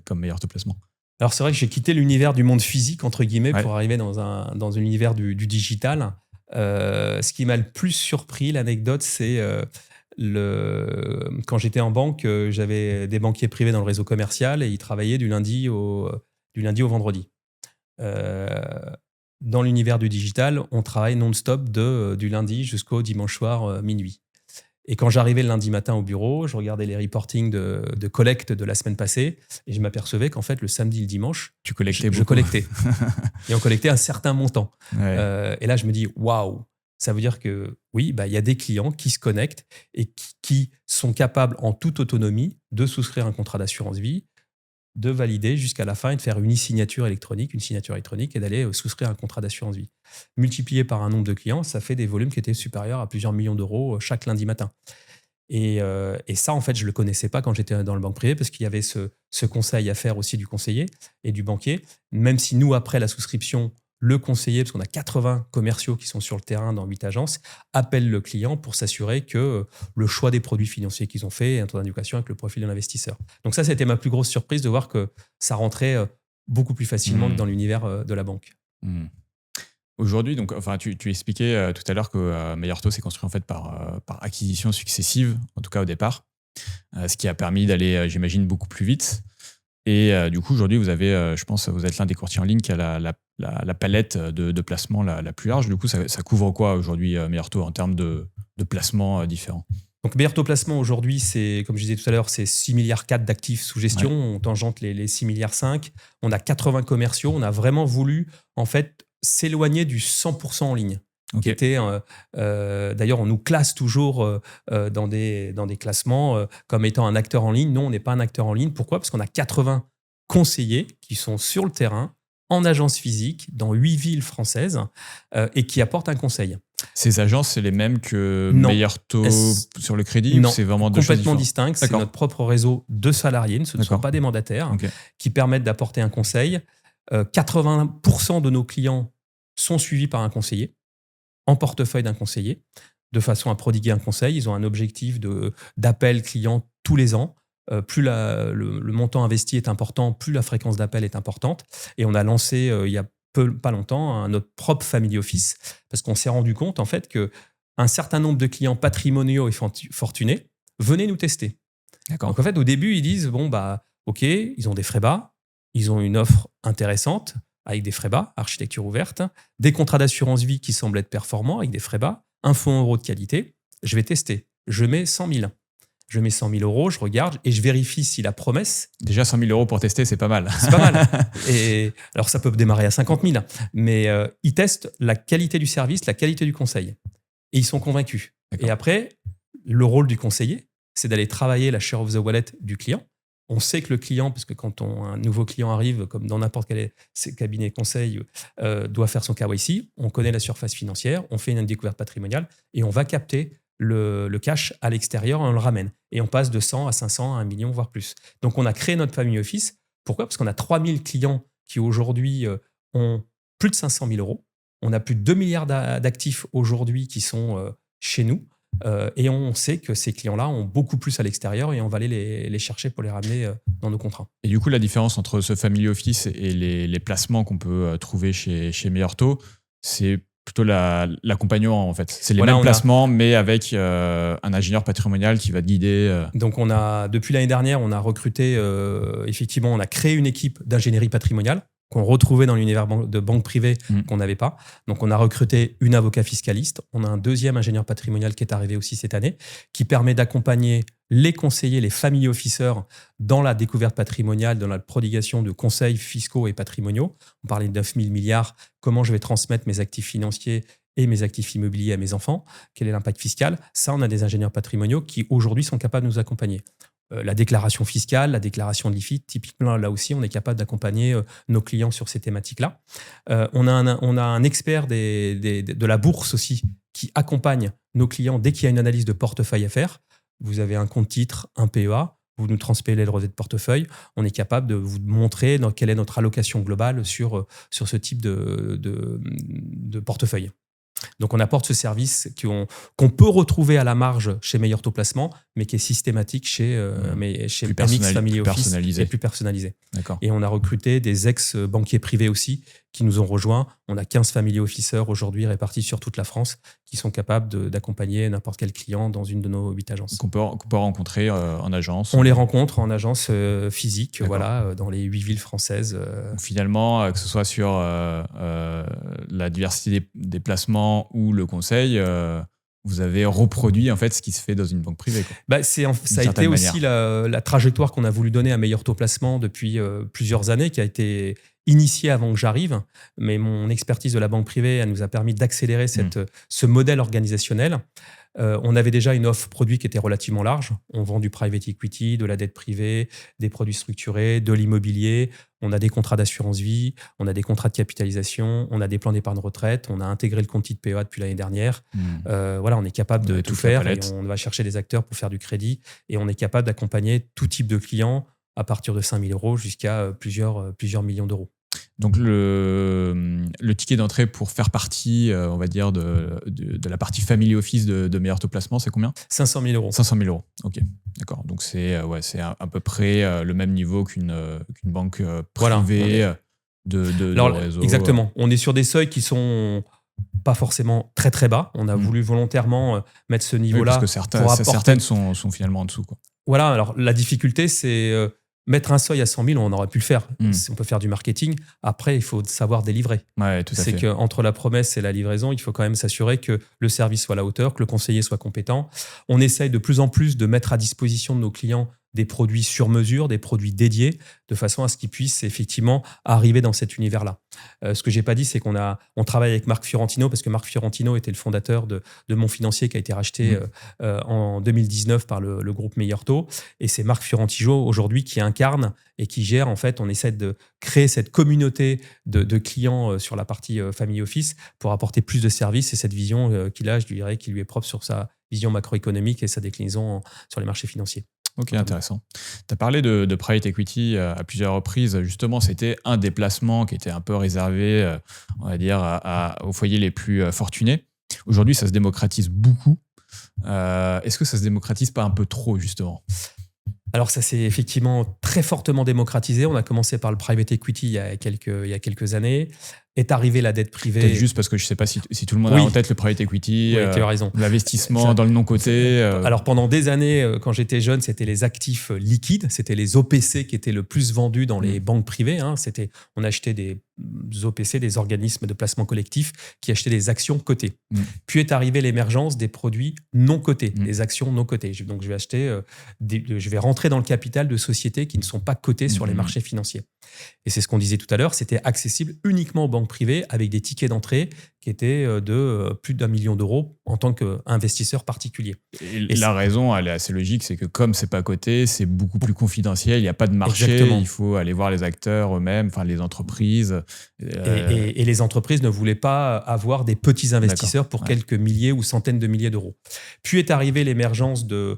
comme Meilleur Taux Placement?
Alors, c'est vrai que j'ai quitté l'univers du monde physique, entre guillemets,
Ouais.
pour arriver dans un univers du digital. Ce qui m'a le plus surpris, l'anecdote, c'est quand j'étais en banque, j'avais des banquiers privés dans le réseau commercial et ils travaillaient du lundi au vendredi. Dans l'univers du digital, on travaille non-stop du lundi jusqu'au dimanche soir minuit. Et quand j'arrivais le lundi matin au bureau, je regardais les reportings de collecte de la semaine passée et je m'apercevais qu'en fait, le samedi et le dimanche,
Tu collectais
je
beaucoup.
collectais. Et on collectait un certain montant.
Ouais.
Et là, je me dis, waouh, ça veut dire que oui, il y a des clients qui se connectent et qui sont capables en toute autonomie de souscrire un contrat d'assurance vie, de valider jusqu'à la fin et de faire une signature électronique et d'aller souscrire un contrat d'assurance vie. Multiplié par un nombre de clients, ça fait des volumes qui étaient supérieurs à plusieurs millions d'euros chaque lundi matin. Et ça, en fait, je ne le connaissais pas quand j'étais dans le banque privée parce qu'il y avait ce conseil à faire aussi du conseiller et du banquier. Même si nous, après la souscription, le conseiller, parce qu'on a 80 commerciaux qui sont sur le terrain dans 8 agences, appelle le client pour s'assurer que le choix des produits financiers qu'ils ont fait est en adéquation avec le profil de l'investisseur. Donc ça, c'était ma plus grosse surprise de voir que ça rentrait beaucoup plus facilement que dans l'univers de la banque.
Aujourd'hui, donc, enfin, tu expliquais tout à l'heure que Meilleur Taux s'est construit en fait par acquisitions successives, en tout cas au départ, ce qui a permis d'aller, j'imagine, beaucoup plus vite. Et du coup, aujourd'hui, vous avez, je pense, vous êtes l'un des courtiers en ligne qui a la palette de placements la plus large. Du coup, ça couvre quoi aujourd'hui, Meilleur Taux, en termes de placements différents?
Donc, Meilleur Taux Placement aujourd'hui, c'est, comme je disais tout à l'heure, c'est 6,4 milliards d'actifs sous gestion. Ouais. On tangente les 6,5 milliards. On a 80 commerciaux. On a vraiment voulu, en fait, s'éloigner du 100% en ligne. Okay. Qui était, d'ailleurs, on nous classe toujours dans des classements comme étant un acteur en ligne. Non, on n'est pas un acteur en ligne. Pourquoi? Parce qu'on a 80 conseillers qui sont sur le terrain, en agence physique, dans 8 villes françaises et qui apportent un conseil.
Ces agences, c'est les mêmes que Meilleur Taux sur le crédit?
Non,
ou c'est vraiment deux
complètement
choses
distinctes. C'est notre propre réseau de salariés, ce ne sont pas des mandataires, qui permettent d'apporter un conseil. 80% de nos clients sont suivis par un conseiller, en portefeuille d'un conseiller, de façon à prodiguer un conseil. Ils ont un objectif d'appel client tous les ans. Plus le montant investi est important, plus la fréquence d'appel est importante. Et on a lancé il y a pas longtemps notre propre family office parce qu'on s'est rendu compte en fait qu'un certain nombre de clients patrimoniaux et fortunés venaient nous tester. D'accord. Donc en fait, au début, ils disent ok, ils ont des frais bas, ils ont une offre intéressante avec des frais bas, architecture ouverte, des contrats d'assurance vie qui semblent être performants avec des frais bas, un fonds euro de qualité. Je vais tester. Je mets 100 000. Je mets 100 000 euros, je regarde et je vérifie si la promesse...
Déjà 100 000 euros pour tester, c'est pas mal.
C'est pas mal. Et alors ça peut démarrer à 50 000, mais ils testent la qualité du service, la qualité du conseil. Et ils sont convaincus. D'accord. Et après, le rôle du conseiller, c'est d'aller travailler la share of the wallet du client. On sait que le client, parce que quand un nouveau client arrive, comme dans n'importe quel cabinet de conseil, doit faire son KYC, on connaît la surface financière, on fait une découverte patrimoniale et on va capter le cash à l'extérieur, on le ramène. Et on passe de 100 à 500 à 1 million, voire plus. Donc, on a créé notre family office. Pourquoi? Parce qu'on a 3000 clients qui aujourd'hui ont plus de 500 000 euros. On a plus de 2 milliards d'actifs aujourd'hui qui sont chez nous. Et on sait que ces clients-là ont beaucoup plus à l'extérieur et on va aller les chercher pour les ramener dans nos contrats.
Et du coup, la différence entre ce family office et les placements qu'on peut trouver chez Meilleur Taux, c'est Plutôt l'accompagnement, en fait. C'est les
Voilà,
mêmes placements, mais avec un ingénieur patrimonial qui va te guider.
Donc, depuis l'année dernière, on a recruté, effectivement, on a créé une équipe d'ingénierie patrimoniale qu'on retrouvait dans l'univers de banque privée qu'on n'avait pas. Donc, on a recruté une avocat fiscaliste. On a un deuxième ingénieur patrimonial qui est arrivé aussi cette année, qui permet d'accompagner les conseillers, les family officers dans la découverte patrimoniale, dans la prodigation de conseils fiscaux et patrimoniaux. On parlait de 9 000 milliards. Comment je vais transmettre mes actifs financiers et mes actifs immobiliers à mes enfants? Quel est l'impact fiscal? Ça, on a des ingénieurs patrimoniaux qui, aujourd'hui, sont capables de nous accompagner. La déclaration fiscale, la déclaration de l'IFI, typiquement, là aussi, on est capable d'accompagner nos clients sur ces thématiques-là. On a un expert de la bourse aussi qui accompagne nos clients dès qu'il y a une analyse de portefeuille à faire. Vous avez un compte titre, un PEA, vous nous transmettez le relevé de portefeuille, on est capable de vous montrer quelle est notre allocation globale sur ce type de portefeuille. Donc, on apporte ce service qu'on peut retrouver à la marge chez Meilleur Taux Placement, mais qui est systématique chez MX Family Office et plus personnalisé.
D'accord.
Et on a recruté des ex-banquiers privés aussi qui nous ont rejoints. On a 15 family officers aujourd'hui répartis sur toute la France qui sont capables d'accompagner n'importe quel client dans une de nos 8 agences.
Qu'on peut rencontrer en agence.
On les rencontre en agence physique, voilà, dans les 8 villes françaises.
Donc finalement, que ce soit sur la diversité des placements ou le conseil, vous avez reproduit en fait ce qui se fait dans une banque privée, quoi.
Ça a été aussi la trajectoire qu'on a voulu donner à Meilleur Taux Placement depuis plusieurs années, qui a été initiée avant que j'arrive. Mais mon expertise de la banque privée, elle nous a permis d'accélérer ce modèle organisationnel. On avait déjà une offre produit qui était relativement large. On vend du private equity, de la dette privée, des produits structurés, de l'immobilier. On a des contrats d'assurance vie, on a des contrats de capitalisation, on a des plans d'épargne retraite, on a intégré le compte titre PEA depuis l'année dernière. Voilà, on est capable de tout faire et on va chercher des acteurs pour faire du crédit et on est capable d'accompagner tout type de clients à partir de 5 000 € jusqu'à plusieurs millions d'euros.
Donc le ticket d'entrée pour faire partie, on va dire, de la partie family office de Meilleur Taux Placement, c'est combien?
500 000 €.
500 000 €, ok. D'accord. Donc c'est à peu près le même niveau qu'une banque privée de réseau.
Exactement. On est sur des seuils qui sont pas forcément très très bas. On a voulu volontairement mettre ce niveau-là.
Oui, parce que certaines sont finalement en dessous, quoi.
Voilà, alors la difficulté, c'est mettre un seuil à 100 000, on aurait pu le faire. On peut faire du marketing. Après, il faut savoir délivrer.
Ouais, tout à fait.
C'est qu'entre la promesse et la livraison, il faut quand même s'assurer que le service soit à la hauteur, que le conseiller soit compétent. On essaye de plus en plus de mettre à disposition de nos clients des produits sur mesure, des produits dédiés, de façon à ce qu'ils puissent effectivement arriver dans cet univers-là. Ce que j'ai pas dit, c'est on travaille avec Marc Fiorentino, parce que Marc Fiorentino était le fondateur de Mon Financier, qui a été racheté en 2019 par le groupe Meilleur Taux. Et c'est Marc Fiorentino aujourd'hui qui incarne et qui gère, en fait, on essaie de créer cette communauté de clients sur la partie Family Office pour apporter plus de services et cette vision qu'il a, je dirais, qui lui est propre sur sa vision macroéconomique et sa déclinaison sur les marchés financiers.
Ok, intéressant. Tu as parlé de private equity à plusieurs reprises. Justement, c'était un des placements qui était un peu réservé, on va dire, aux foyers les plus fortunés. Aujourd'hui, ça se démocratise beaucoup. Est-ce que ça se démocratise pas un peu trop, justement ?
Alors ça s'est effectivement très fortement démocratisé. On a commencé par le private equity il y a quelques années. Est arrivée la dette privée.
Peut-être juste parce que je ne sais pas si tout le monde a en tête le private equity,
tu as raison.
L'investissement dans le non-coté.
Alors pendant des années, quand j'étais jeune, c'était les actifs liquides, c'était les OPC qui étaient le plus vendus dans les banques privées. On achetait des OPC, des organismes de placement collectif, qui achetaient des actions cotées. Puis est arrivée l'émergence des produits non cotés, des actions non cotées. Donc je vais rentrer dans le capital de sociétés qui ne sont pas cotées sur les marchés financiers. Et c'est ce qu'on disait tout à l'heure, c'était accessible uniquement aux banques privées avec des tickets d'entrée qui étaient de plus d'1 million d'euros en tant qu'investisseur particulier.
Et la raison, elle est assez logique, c'est que comme c'est pas coté, c'est beaucoup plus confidentiel, il n'y a pas de marché,
Exactement.
Il faut aller voir les acteurs eux-mêmes, enfin les entreprises.
Et les entreprises ne voulaient pas avoir des petits investisseurs pour quelques milliers ou centaines de milliers d'euros. Puis est arrivée l'émergence de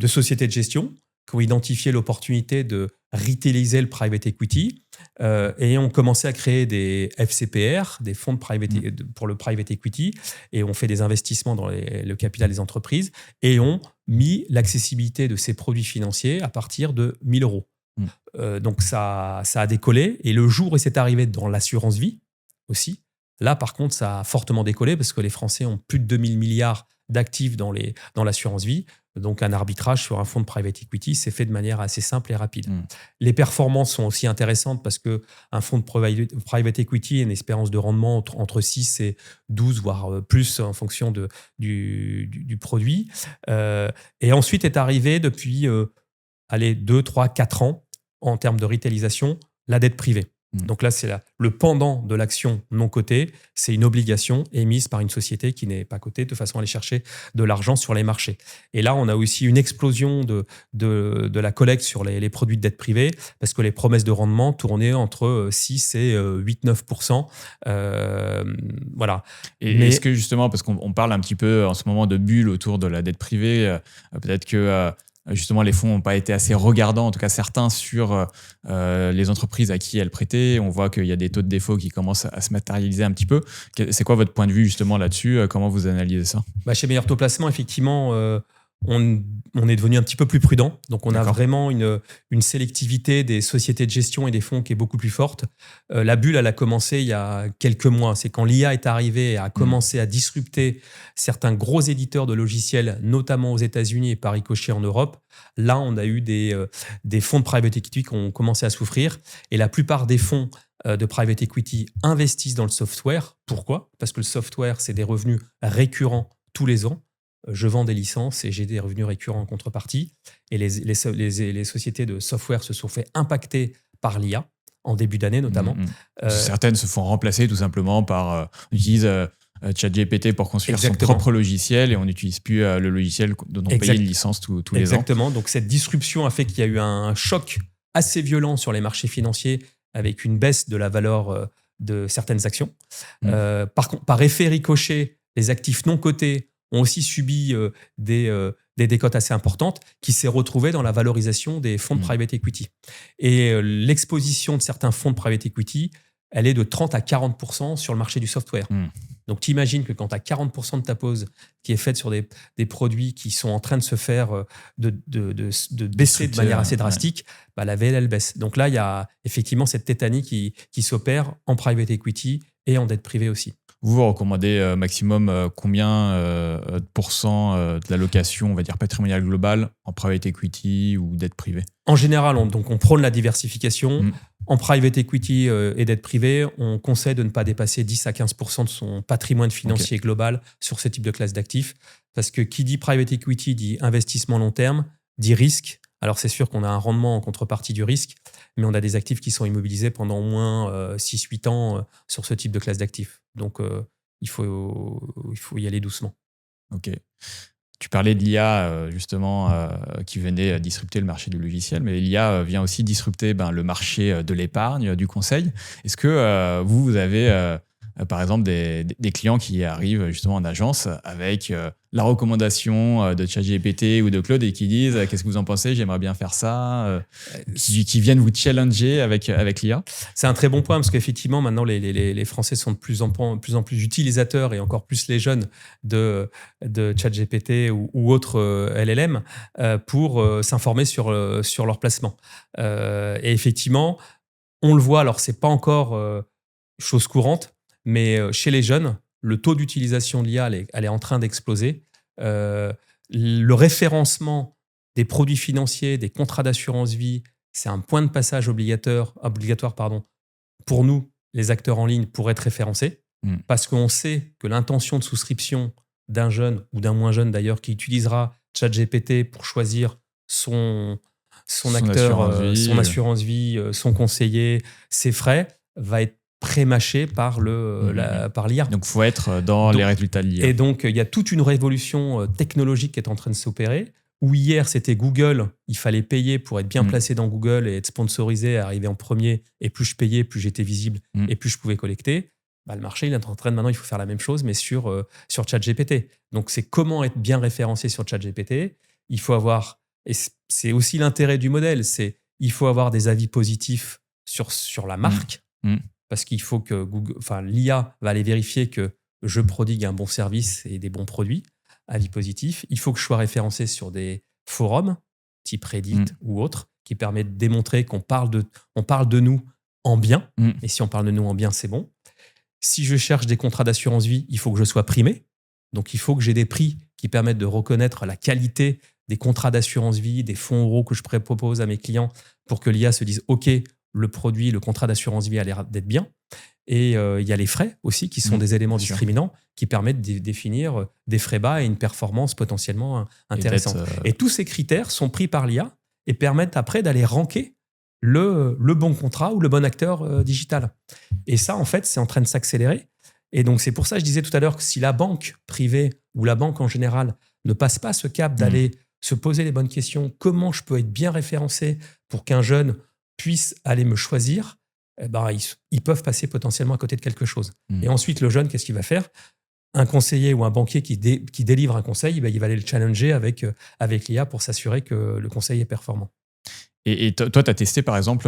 sociétés de gestion qui ont identifié l'opportunité de retailiser le private equity et ont commencé à créer des FCPR, des fonds pour le private equity, et ont fait des investissements dans le capital des entreprises et ont mis l'accessibilité de ces produits financiers à partir de 1 000 €. Donc ça a décollé, et le jour où c'est arrivé dans l'assurance vie aussi, Là, par contre, ça a fortement décollé parce que les Français ont plus de 2000 milliards d'actifs dans l'assurance vie. Donc, un arbitrage sur un fonds de private equity, c'est fait de manière assez simple et rapide. Les performances sont aussi intéressantes parce qu'un fonds de private equity a une espérance de rendement entre 6 et 12, voire plus en fonction du produit. Et ensuite est arrivé depuis 2, 3, 4 ans, en termes de retailisation, la dette privée. Donc là, c'est le pendant de l'action non cotée. C'est une obligation émise par une société qui n'est pas cotée de façon à aller chercher de l'argent sur les marchés. Et là, on a aussi une explosion de la collecte sur les produits de dette privée parce que les promesses de rendement tournaient entre 6 et 8-9%. Voilà.
Mais est-ce que justement, parce qu'on parle un petit peu en ce moment de bulles autour de la dette privée, peut-être que... justement, les fonds n'ont pas été assez regardants, en tout cas certains, sur les entreprises à qui elles prêtaient. On voit qu'il y a des taux de défaut qui commencent à se matérialiser un petit peu. C'est quoi votre point de vue justement là-dessus? Comment vous analysez ça?
Chez Meilleur Taux Placement, effectivement, on est devenu un petit peu plus prudent. Donc, on a vraiment une sélectivité des sociétés de gestion et des fonds qui est beaucoup plus forte. La bulle, elle a commencé il y a quelques mois. C'est quand l'IA est arrivée et a commencé à disrupter certains gros éditeurs de logiciels, notamment aux États-Unis et par ricochet en Europe. Là, on a eu des fonds de private equity qui ont commencé à souffrir. Et la plupart des fonds de private equity investissent dans le software. Pourquoi? Parce que le software, c'est des revenus récurrents tous les ans. Je vends des licences et j'ai des revenus récurrents en contrepartie. Et les sociétés de software se sont fait impacter par l'IA, en début d'année notamment.
Certaines se font remplacer tout simplement par... on utilise ChatGPT pour construire son propre logiciel et on n'utilise plus le logiciel dont on paye une licence tous les ans.
Exactement. Donc cette disruption a fait qu'il y a eu un choc assez violent sur les marchés financiers avec une baisse de la valeur de certaines actions. Par effet ricochet, les actifs non cotés ont aussi subi des décotes assez importantes qui s'est retrouvée dans la valorisation des fonds de private equity. Et l'exposition de certains fonds de private equity, elle est de 30 à 40% sur le marché du software. Donc, tu imagines que quand tu as 40% de ta pose qui est faite sur des produits qui sont en train de se faire de baisser de manière assez drastique, la VL, elle baisse. Donc là, il y a effectivement cette tétanie qui s'opère en private equity et en dette privée aussi.
Vous recommandez maximum combien de pourcents de l'allocation, on va dire patrimoniale globale, en private equity ou dette privée?
En général, on prône la diversification. En private equity et dette privée, on conseille de ne pas dépasser 10 à 15% de son patrimoine financier global sur ce type de classe d'actifs. Parce que qui dit private equity dit investissement long terme, dit risque. Alors, c'est sûr qu'on a un rendement en contrepartie du risque, mais on a des actifs qui sont immobilisés pendant au moins 6-8 ans sur ce type de classe d'actifs. Donc, il faut y aller doucement.
Ok. Tu parlais de l'IA, justement, qui venait disrupter le marché du logiciel, mais l'IA vient aussi disrupter le marché de l'épargne, du conseil. Est-ce que vous avez, par exemple, des clients qui arrivent justement en agence avec la recommandation de ChatGPT ou de Claude et qui disent « Qu'est-ce que vous en pensez? J'aimerais bien faire ça », qui viennent vous challenger avec l'IA?
C'est un très bon point parce qu'effectivement, maintenant, les Français sont de plus en plus utilisateurs et encore plus les jeunes de ChatGPT ou autres LLM pour s'informer sur leur placement. Et effectivement, on le voit, alors c'est pas encore chose courante, mais chez les jeunes, le taux d'utilisation de l'IA, elle est en train d'exploser. Le référencement des produits financiers, des contrats d'assurance vie, c'est un point de passage obligatoire pour nous, les acteurs en ligne, pour être référencés. Parce qu'on sait que l'intention de souscription d'un jeune ou d'un moins jeune d'ailleurs qui utilisera ChatGPT pour choisir son acteur, son assurance vie, son conseiller, ses frais, va être prémâché par l'IA.
Donc, il faut être dans les résultats de l'IA.
Et donc, il y a toute une révolution technologique qui est en train de s'opérer, où hier, c'était Google, il fallait payer pour être bien placé dans Google et être sponsorisé, arriver en premier, et plus je payais, plus j'étais visible, et plus je pouvais collecter. Le marché, il est en train de maintenant, il faut faire la même chose, mais sur ChatGPT. Donc, c'est comment être bien référencé sur ChatGPT. Il faut avoir, et c'est aussi l'intérêt du modèle, il faut avoir des avis positifs sur la marque, parce qu'il faut que l'IA va aller vérifier que je prodigue un bon service et des bons produits, avis positifs. Il faut que je sois référencé sur des forums, type Reddit ou autres, qui permettent de démontrer qu'on parle de nous en bien. Et si on parle de nous en bien, c'est bon. Si je cherche des contrats d'assurance vie, il faut que je sois primé. Donc, il faut que j'ai des prix qui permettent de reconnaître la qualité des contrats d'assurance vie, des fonds euros que je propose à mes clients pour que l'IA se dise « Ok, le produit, le contrat d'assurance vie a l'air d'être bien ». Et il y a les frais aussi qui sont des éléments discriminants qui permettent de définir des frais bas et une performance potentiellement intéressante. Et tous ces critères sont pris par l'IA et permettent après d'aller ranker le bon contrat ou le bon acteur digital. Et ça, en fait, c'est en train de s'accélérer. Et donc, c'est pour ça que je disais tout à l'heure que si la banque privée ou la banque en général ne passe pas ce cap d'aller se poser les bonnes questions, comment je peux être bien référencé pour qu'un jeune puisse aller me choisir, eh ben, ils peuvent passer potentiellement à côté de quelque chose. Et ensuite, le jeune, qu'est-ce qu'il va faire ? Un conseiller ou un banquier qui délivre un conseil, ben, il va aller le challenger avec l'IA pour s'assurer que le conseil est performant.
Et toi, tu as testé, par exemple,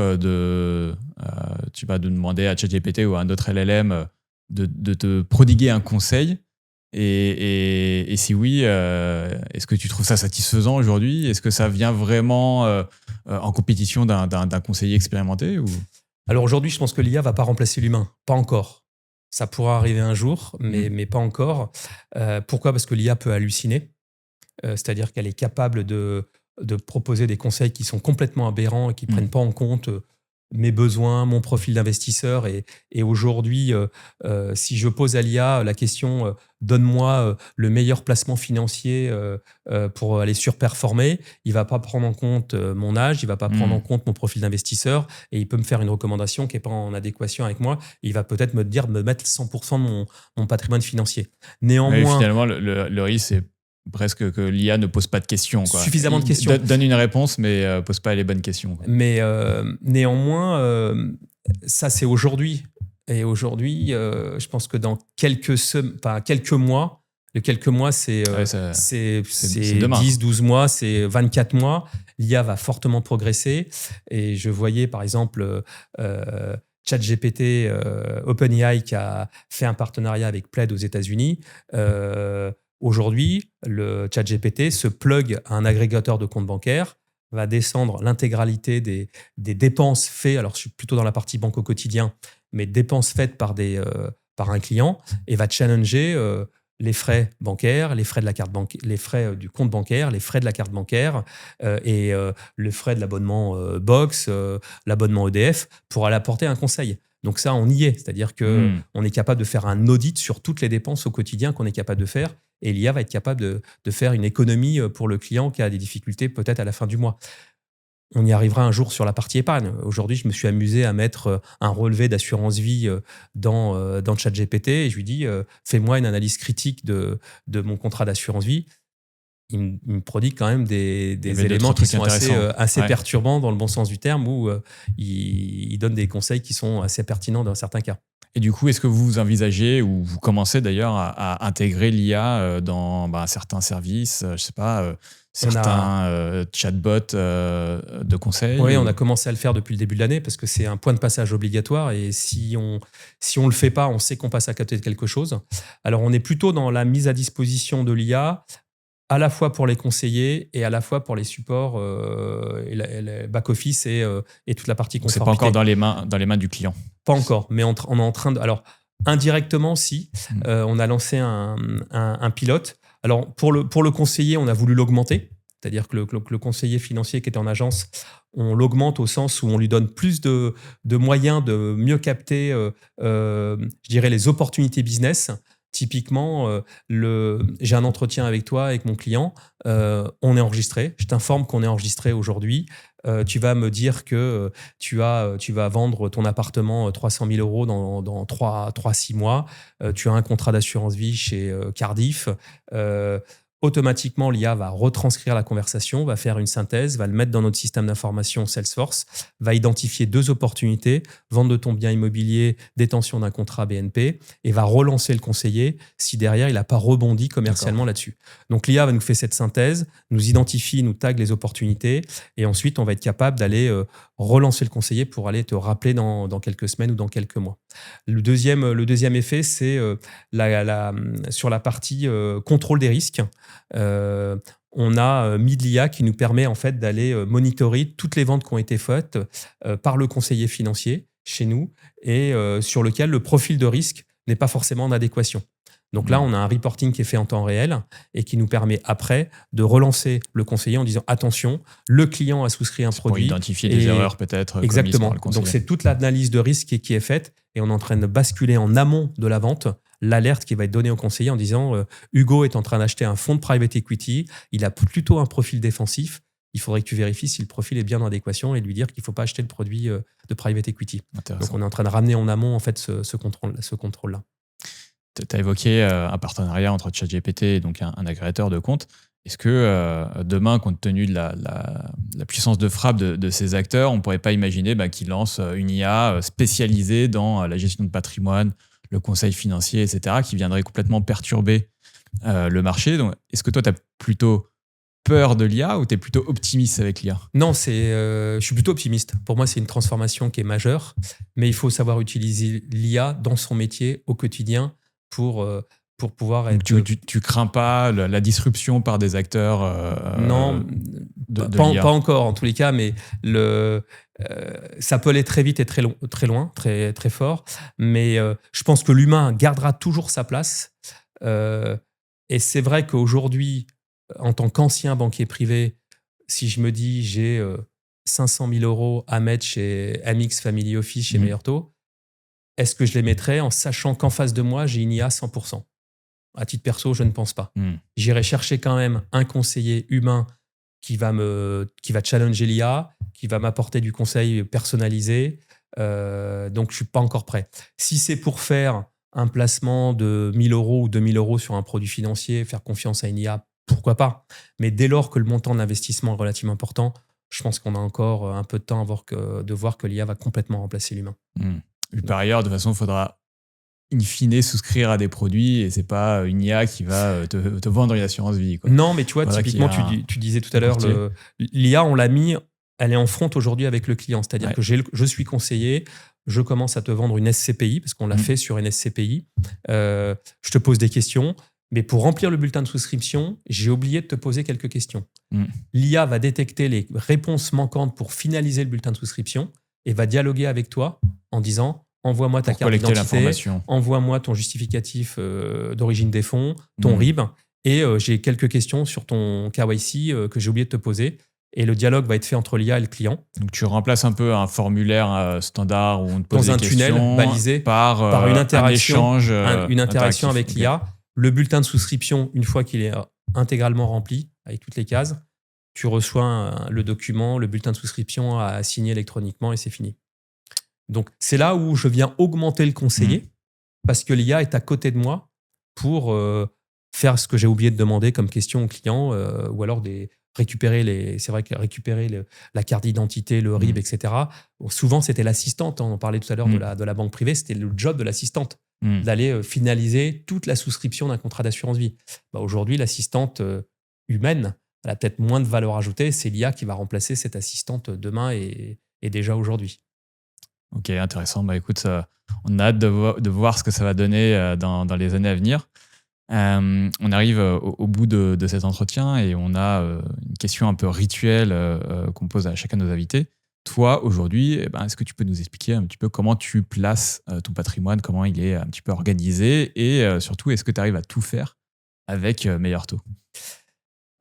tu vas demander à ChatGPT ou à un autre LLM de te prodiguer un conseil. Et si oui, est-ce que tu trouves ça satisfaisant aujourd'hui ? Est-ce que ça vient vraiment en compétition d'un conseiller expérimenté ou...
Alors aujourd'hui, je pense que l'IA ne va pas remplacer l'humain. Pas encore. Ça pourra arriver un jour, mais pas encore. Pourquoi ? Parce que l'IA peut halluciner. C'est-à-dire qu'elle est capable de proposer des conseils qui sont complètement aberrants et qui ne prennent pas en compte mes besoins, mon profil d'investisseur. Et aujourd'hui, si je pose à l'IA la question donne-moi le meilleur placement financier pour aller surperformer, il ne va pas prendre en compte mon âge, il ne va pas prendre en compte mon profil d'investisseur et il peut me faire une recommandation qui n'est pas en adéquation avec moi. Et il va peut-être me dire de me mettre 100% de mon patrimoine financier. Néanmoins,
oui, finalement, le risque, c'est presque que l'IA ne pose pas de questions.
Suffisamment de questions.
Donne une réponse, mais pose pas les bonnes questions. Quoi.
Mais néanmoins, ça, c'est aujourd'hui. Et aujourd'hui, je pense que dans quelques mois, c'est 10, 12 mois, c'est 24 mois, l'IA va fortement progresser. Et je voyais, par exemple, ChatGPT, OpenAI, qui a fait un partenariat avec Plaid aux États-Unis. Aujourd'hui, le ChatGPT se plug à un agrégateur de comptes bancaires, va descendre l'intégralité des dépenses faites, alors je suis plutôt dans la partie banque au quotidien, mais dépenses faites par un client, et va challenger les frais bancaires, les frais de la carte bancaire, les frais du compte bancaire, les frais de la carte bancaire et le frais de l'abonnement Box, l'abonnement EDF, pour aller apporter un conseil. Donc ça, on y est. C'est-à-dire qu'on est capable de faire un audit sur toutes les dépenses au quotidien qu'on est capable de faire. Et l'IA va être capable de faire une économie pour le client qui a des difficultés peut-être à la fin du mois. On y arrivera un jour sur la partie épargne. Aujourd'hui, je me suis amusé à mettre un relevé d'assurance vie dans ChatGPT et je lui dis fais-moi une analyse critique de mon contrat d'assurance vie. Il me prodigue quand même des éléments qui sont assez perturbants dans le bon sens du terme, où il donne des conseils qui sont assez pertinents dans certains cas.
Et du coup, est-ce que vous envisagez, ou vous commencez d'ailleurs à intégrer l'IA dans certains services, je ne sais pas, certains chatbots de conseils?
Oui, on a commencé à le faire depuis le début de l'année parce que c'est un point de passage obligatoire et si on le fait pas, on sait qu'on passe à côté de quelque chose. Alors, on est plutôt dans la mise à disposition de l'IA, à la fois pour les conseillers et à la fois pour les supports, et le back-office et toute la partie conformité.
C'est pas encore dans les mains du client.
Pas encore, mais on est en train de... Alors, indirectement, si. On a lancé un pilote. Alors, pour le conseiller, on a voulu l'augmenter. C'est-à-dire que le conseiller financier qui était en agence, on l'augmente au sens où on lui donne plus de moyens de mieux capter, je dirais, les opportunités business. Typiquement, j'ai un entretien avec toi, avec mon client, on est enregistré. Je t'informe qu'on est enregistré aujourd'hui. Tu vas me dire que tu vas vendre ton appartement 300 000 euros dans 3-6 mois. Tu as un contrat d'assurance vie chez Cardiff. Automatiquement, l'IA va retranscrire la conversation, va faire une synthèse, va le mettre dans notre système d'information Salesforce, va identifier 2 opportunités, vente de ton bien immobilier, détention d'un contrat BNP, et va relancer le conseiller si derrière, il n'a pas rebondi commercialement là-dessus. Donc, l'IA va nous faire cette synthèse, nous identifie, nous tag les opportunités, et ensuite, on va être capable d'aller relancer le conseiller pour aller te rappeler dans quelques semaines ou dans quelques mois. Le deuxième effet, c'est sur la partie contrôle des risques. On a mis de l'IA qui nous permet en fait d'aller monitorer toutes les ventes qui ont été faites par le conseiller financier chez nous et sur lequel le profil de risque n'est pas forcément en adéquation. Donc là, on a un reporting qui est fait en temps réel et qui nous permet après de relancer le conseiller en disant attention, le client a souscrit un produit.
Pour identifier des erreurs peut-être.
Exactement. Donc c'est toute l'analyse de risque qui est faite et on est en train de basculer en amont de la vente l'alerte qui va être donnée au conseiller en disant Hugo est en train d'acheter un fonds de private equity, il a plutôt un profil défensif. Il faudrait que tu vérifies si le profil est bien en adéquation et lui dire qu'il ne faut pas acheter le produit de private equity. Donc on est en train de ramener en amont en fait ce contrôle-là.
Tu as évoqué un partenariat entre ChatGPT et donc un agrégateur de comptes. Est-ce que demain, compte tenu de la puissance de frappe de ces acteurs, on ne pourrait pas imaginer qu'ils lancent une IA spécialisée dans la gestion de patrimoine, le conseil financier, etc., qui viendrait complètement perturber le marché? Donc, est-ce que toi, tu as plutôt peur de l'IA ou tu es plutôt optimiste avec l'IA?
Non, je suis plutôt optimiste. Pour moi, c'est une transformation qui est majeure, mais il faut savoir utiliser l'IA dans son métier au quotidien pour pouvoir être...
Tu crains pas la disruption par des acteurs
non, pas encore en tous les cas, mais ça peut aller très vite et très loin, très, très fort. Mais je pense que l'humain gardera toujours sa place. Et c'est vrai qu'aujourd'hui, en tant qu'ancien banquier privé, si je me dis j'ai 500 000 euros à mettre chez MX Family Office, chez Meilleur Taux, est-ce que je les mettrais en sachant qu'en face de moi, j'ai une IA 100%? À titre perso, je ne pense pas. J'irai chercher quand même un conseiller humain qui va challenger l'IA, qui va m'apporter du conseil personnalisé. Donc, je ne suis pas encore prêt. Si c'est pour faire un placement de 1 000 euros ou 2 000 euros sur un produit financier, faire confiance à une IA, pourquoi pas? Mais dès lors que le montant d'investissement est relativement important, je pense qu'on a encore un peu de temps de voir que l'IA va complètement remplacer l'humain.
Par ailleurs, de toute façon, il faudra in fine souscrire à des produits et c'est pas une IA qui va te vendre une assurance vie, quoi.
Non, mais tu vois, typiquement, tu disais tout à l'heure, l'IA, on l'a mis, elle est en front aujourd'hui avec le client. C'est-à-dire que je suis conseiller, je commence à te vendre une SCPI, parce qu'on l'a fait sur une SCPI. Je te pose des questions, mais pour remplir le bulletin de souscription, j'ai oublié de te poser quelques questions. L'IA va détecter les réponses manquantes pour finaliser le bulletin de souscription et va dialoguer avec toi en disant envoie-moi ta carte d'identité, envoie-moi ton justificatif d'origine des fonds, ton RIB, et j'ai quelques questions sur ton KYC que j'ai oublié de te poser. Et le dialogue va être fait entre l'IA et le client. Donc
tu remplaces un peu un formulaire standard où on te pose
des questions
tunnel
balisé par une interaction, une interaction avec l'IA. Le bulletin de souscription, une fois qu'il est intégralement rempli avec toutes les cases, tu reçois le document, le bulletin de souscription à signer électroniquement et c'est fini. Donc, c'est là où je viens augmenter le conseiller parce que l'IA est à côté de moi pour faire ce que j'ai oublié de demander comme question au client ou alors récupérer la carte d'identité, le RIB, etc. Bon, souvent, c'était l'assistante. On parlait tout à l'heure de la banque privée. C'était le job de l'assistante d'aller finaliser toute la souscription d'un contrat d'assurance vie. Aujourd'hui, l'assistante humaine, elle a peut-être moins de valeur ajoutée. C'est l'IA qui va remplacer cette assistante demain et déjà aujourd'hui.
Ok, intéressant. Écoute, on a hâte de voir ce que ça va donner dans les années à venir. On arrive au bout de cet entretien et on a une question un peu rituelle qu'on pose à chacun de nos invités. Toi, aujourd'hui, est-ce que tu peux nous expliquer un petit peu comment tu places ton patrimoine, comment il est un petit peu organisé et surtout, est-ce que tu arrives à tout faire avec Meilleur Taux?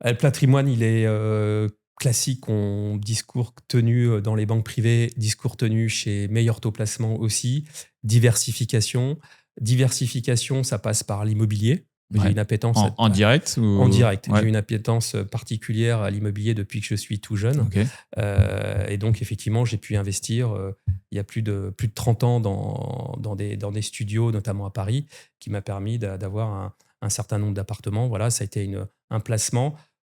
Le patrimoine, il est classique, discours tenu dans les banques privées, discours tenu chez Meilleur Taux Placement aussi. Diversification, ça passe par l'immobilier. J'ai une appétence
en direct ou...
En direct. Ouais. J'ai une appétence particulière à l'immobilier depuis que je suis tout jeune.
Okay.
Et donc, effectivement, j'ai pu investir il y a plus de 30 ans dans des studios, notamment à Paris, qui m'a permis d'avoir un certain nombre d'appartements. Voilà, ça a été un placement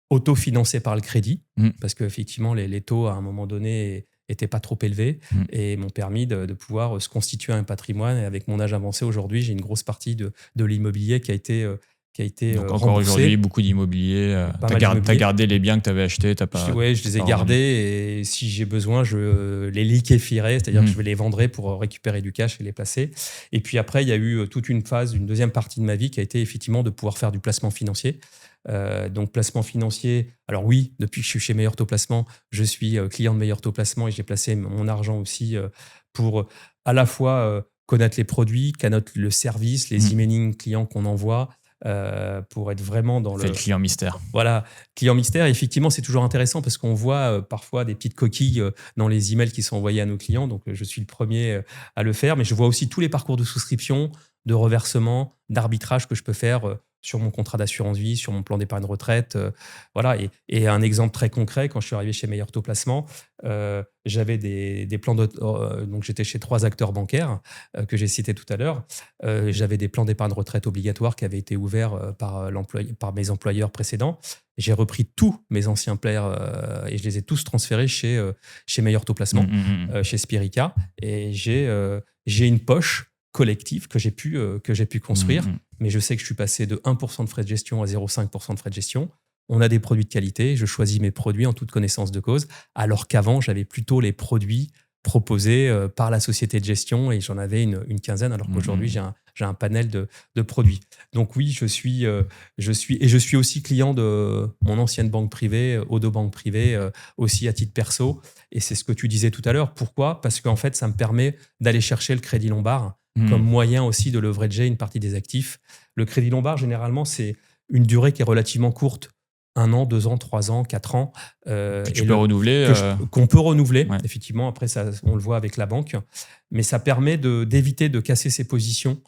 autofinancé par le crédit, parce qu'effectivement, les taux, à un moment donné, n'étaient pas trop élevés et m'ont permis de pouvoir se constituer un patrimoine. Et avec mon âge avancé aujourd'hui, j'ai une grosse partie de l'immobilier qui a été
donc encore aujourd'hui, beaucoup d'immobilier. Tu as gardé les biens que tu avais achetés?
Oui, je les ai gardés et si j'ai besoin, je les liquéfierai, c'est-à-dire que je vais les vendre pour récupérer du cash et les placer. Et puis après, il y a eu toute une deuxième partie de ma vie qui a été effectivement de pouvoir faire du placement financier. Donc placement financier, alors oui, depuis que je suis chez Meilleur Taux Placement, je suis client de Meilleur Taux Placement et j'ai placé mon argent aussi pour à la fois connaître les produits, connaître le service, les emailing clients qu'on envoie, pour être vraiment dans
le client mystère.
Voilà, client mystère. Effectivement, c'est toujours intéressant parce qu'on voit parfois des petites coquilles dans les emails qui sont envoyés à nos clients. Donc, je suis le premier à le faire. Mais je vois aussi tous les parcours de souscription, de reversement, d'arbitrage que je peux faire sur mon contrat d'assurance vie, sur mon plan d'épargne retraite. Voilà. Et un exemple très concret, quand je suis arrivé chez Meilleur Taux Placement, j'avais des plans donc j'étais chez 3 acteurs bancaires que j'ai cités tout à l'heure. J'avais des plans d'épargne retraite obligatoires qui avaient été ouverts par mes employeurs précédents. J'ai repris tous mes anciens players et je les ai tous transférés chez Meilleur Taux Placement, chez Spirica. Et j'ai une poche collective que j'ai pu construire. Mais je sais que je suis passé de 1% de frais de gestion à 0,5% de frais de gestion. On a des produits de qualité. Je choisis mes produits en toute connaissance de cause, alors qu'avant, j'avais plutôt les produits proposés par la société de gestion et j'en avais une quinzaine, alors qu'aujourd'hui, j'ai un panel de produits. Donc oui, je suis aussi client de mon ancienne banque privée, Odo Banque Privée, aussi à titre perso. Et c'est ce que tu disais tout à l'heure. Pourquoi ? Parce qu'en fait, ça me permet d'aller chercher le crédit Lombard comme moyen aussi de leverager une partie des actifs. Le crédit Lombard, généralement, c'est une durée qui est relativement courte. 1 an, 2 ans, 3 ans, 4 ans. Qu'on peut renouveler, effectivement. Après, ça, on le voit avec la banque. Mais ça permet d'éviter de casser ses positions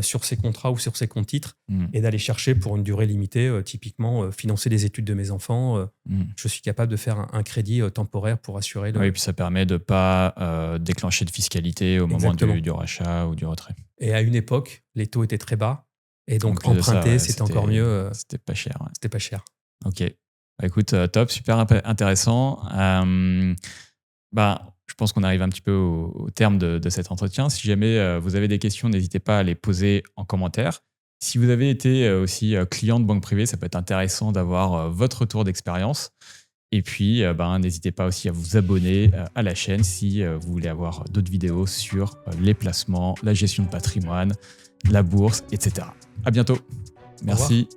sur ses contrats ou sur ses comptes titres et d'aller chercher pour une durée limitée, typiquement, financer les études de mes enfants. Je suis capable de faire un crédit temporaire pour assurer
Oui, et puis ça permet de ne pas déclencher de fiscalité au moment du rachat ou du retrait.
Et à une époque, les taux étaient très bas. Et donc, emprunter, c'était encore mieux.
C'était pas cher.
C'était pas cher.
Ok. Bah, écoute, top, super intéressant. Je pense qu'on arrive un petit peu au terme de cet entretien. Si jamais vous avez des questions, n'hésitez pas à les poser en commentaire. Si vous avez été aussi client de banque privée, ça peut être intéressant d'avoir votre retour d'expérience. Et puis, n'hésitez pas aussi à vous abonner à la chaîne si vous voulez avoir d'autres vidéos sur les placements, la gestion de patrimoine, la bourse, etc. À bientôt. Merci.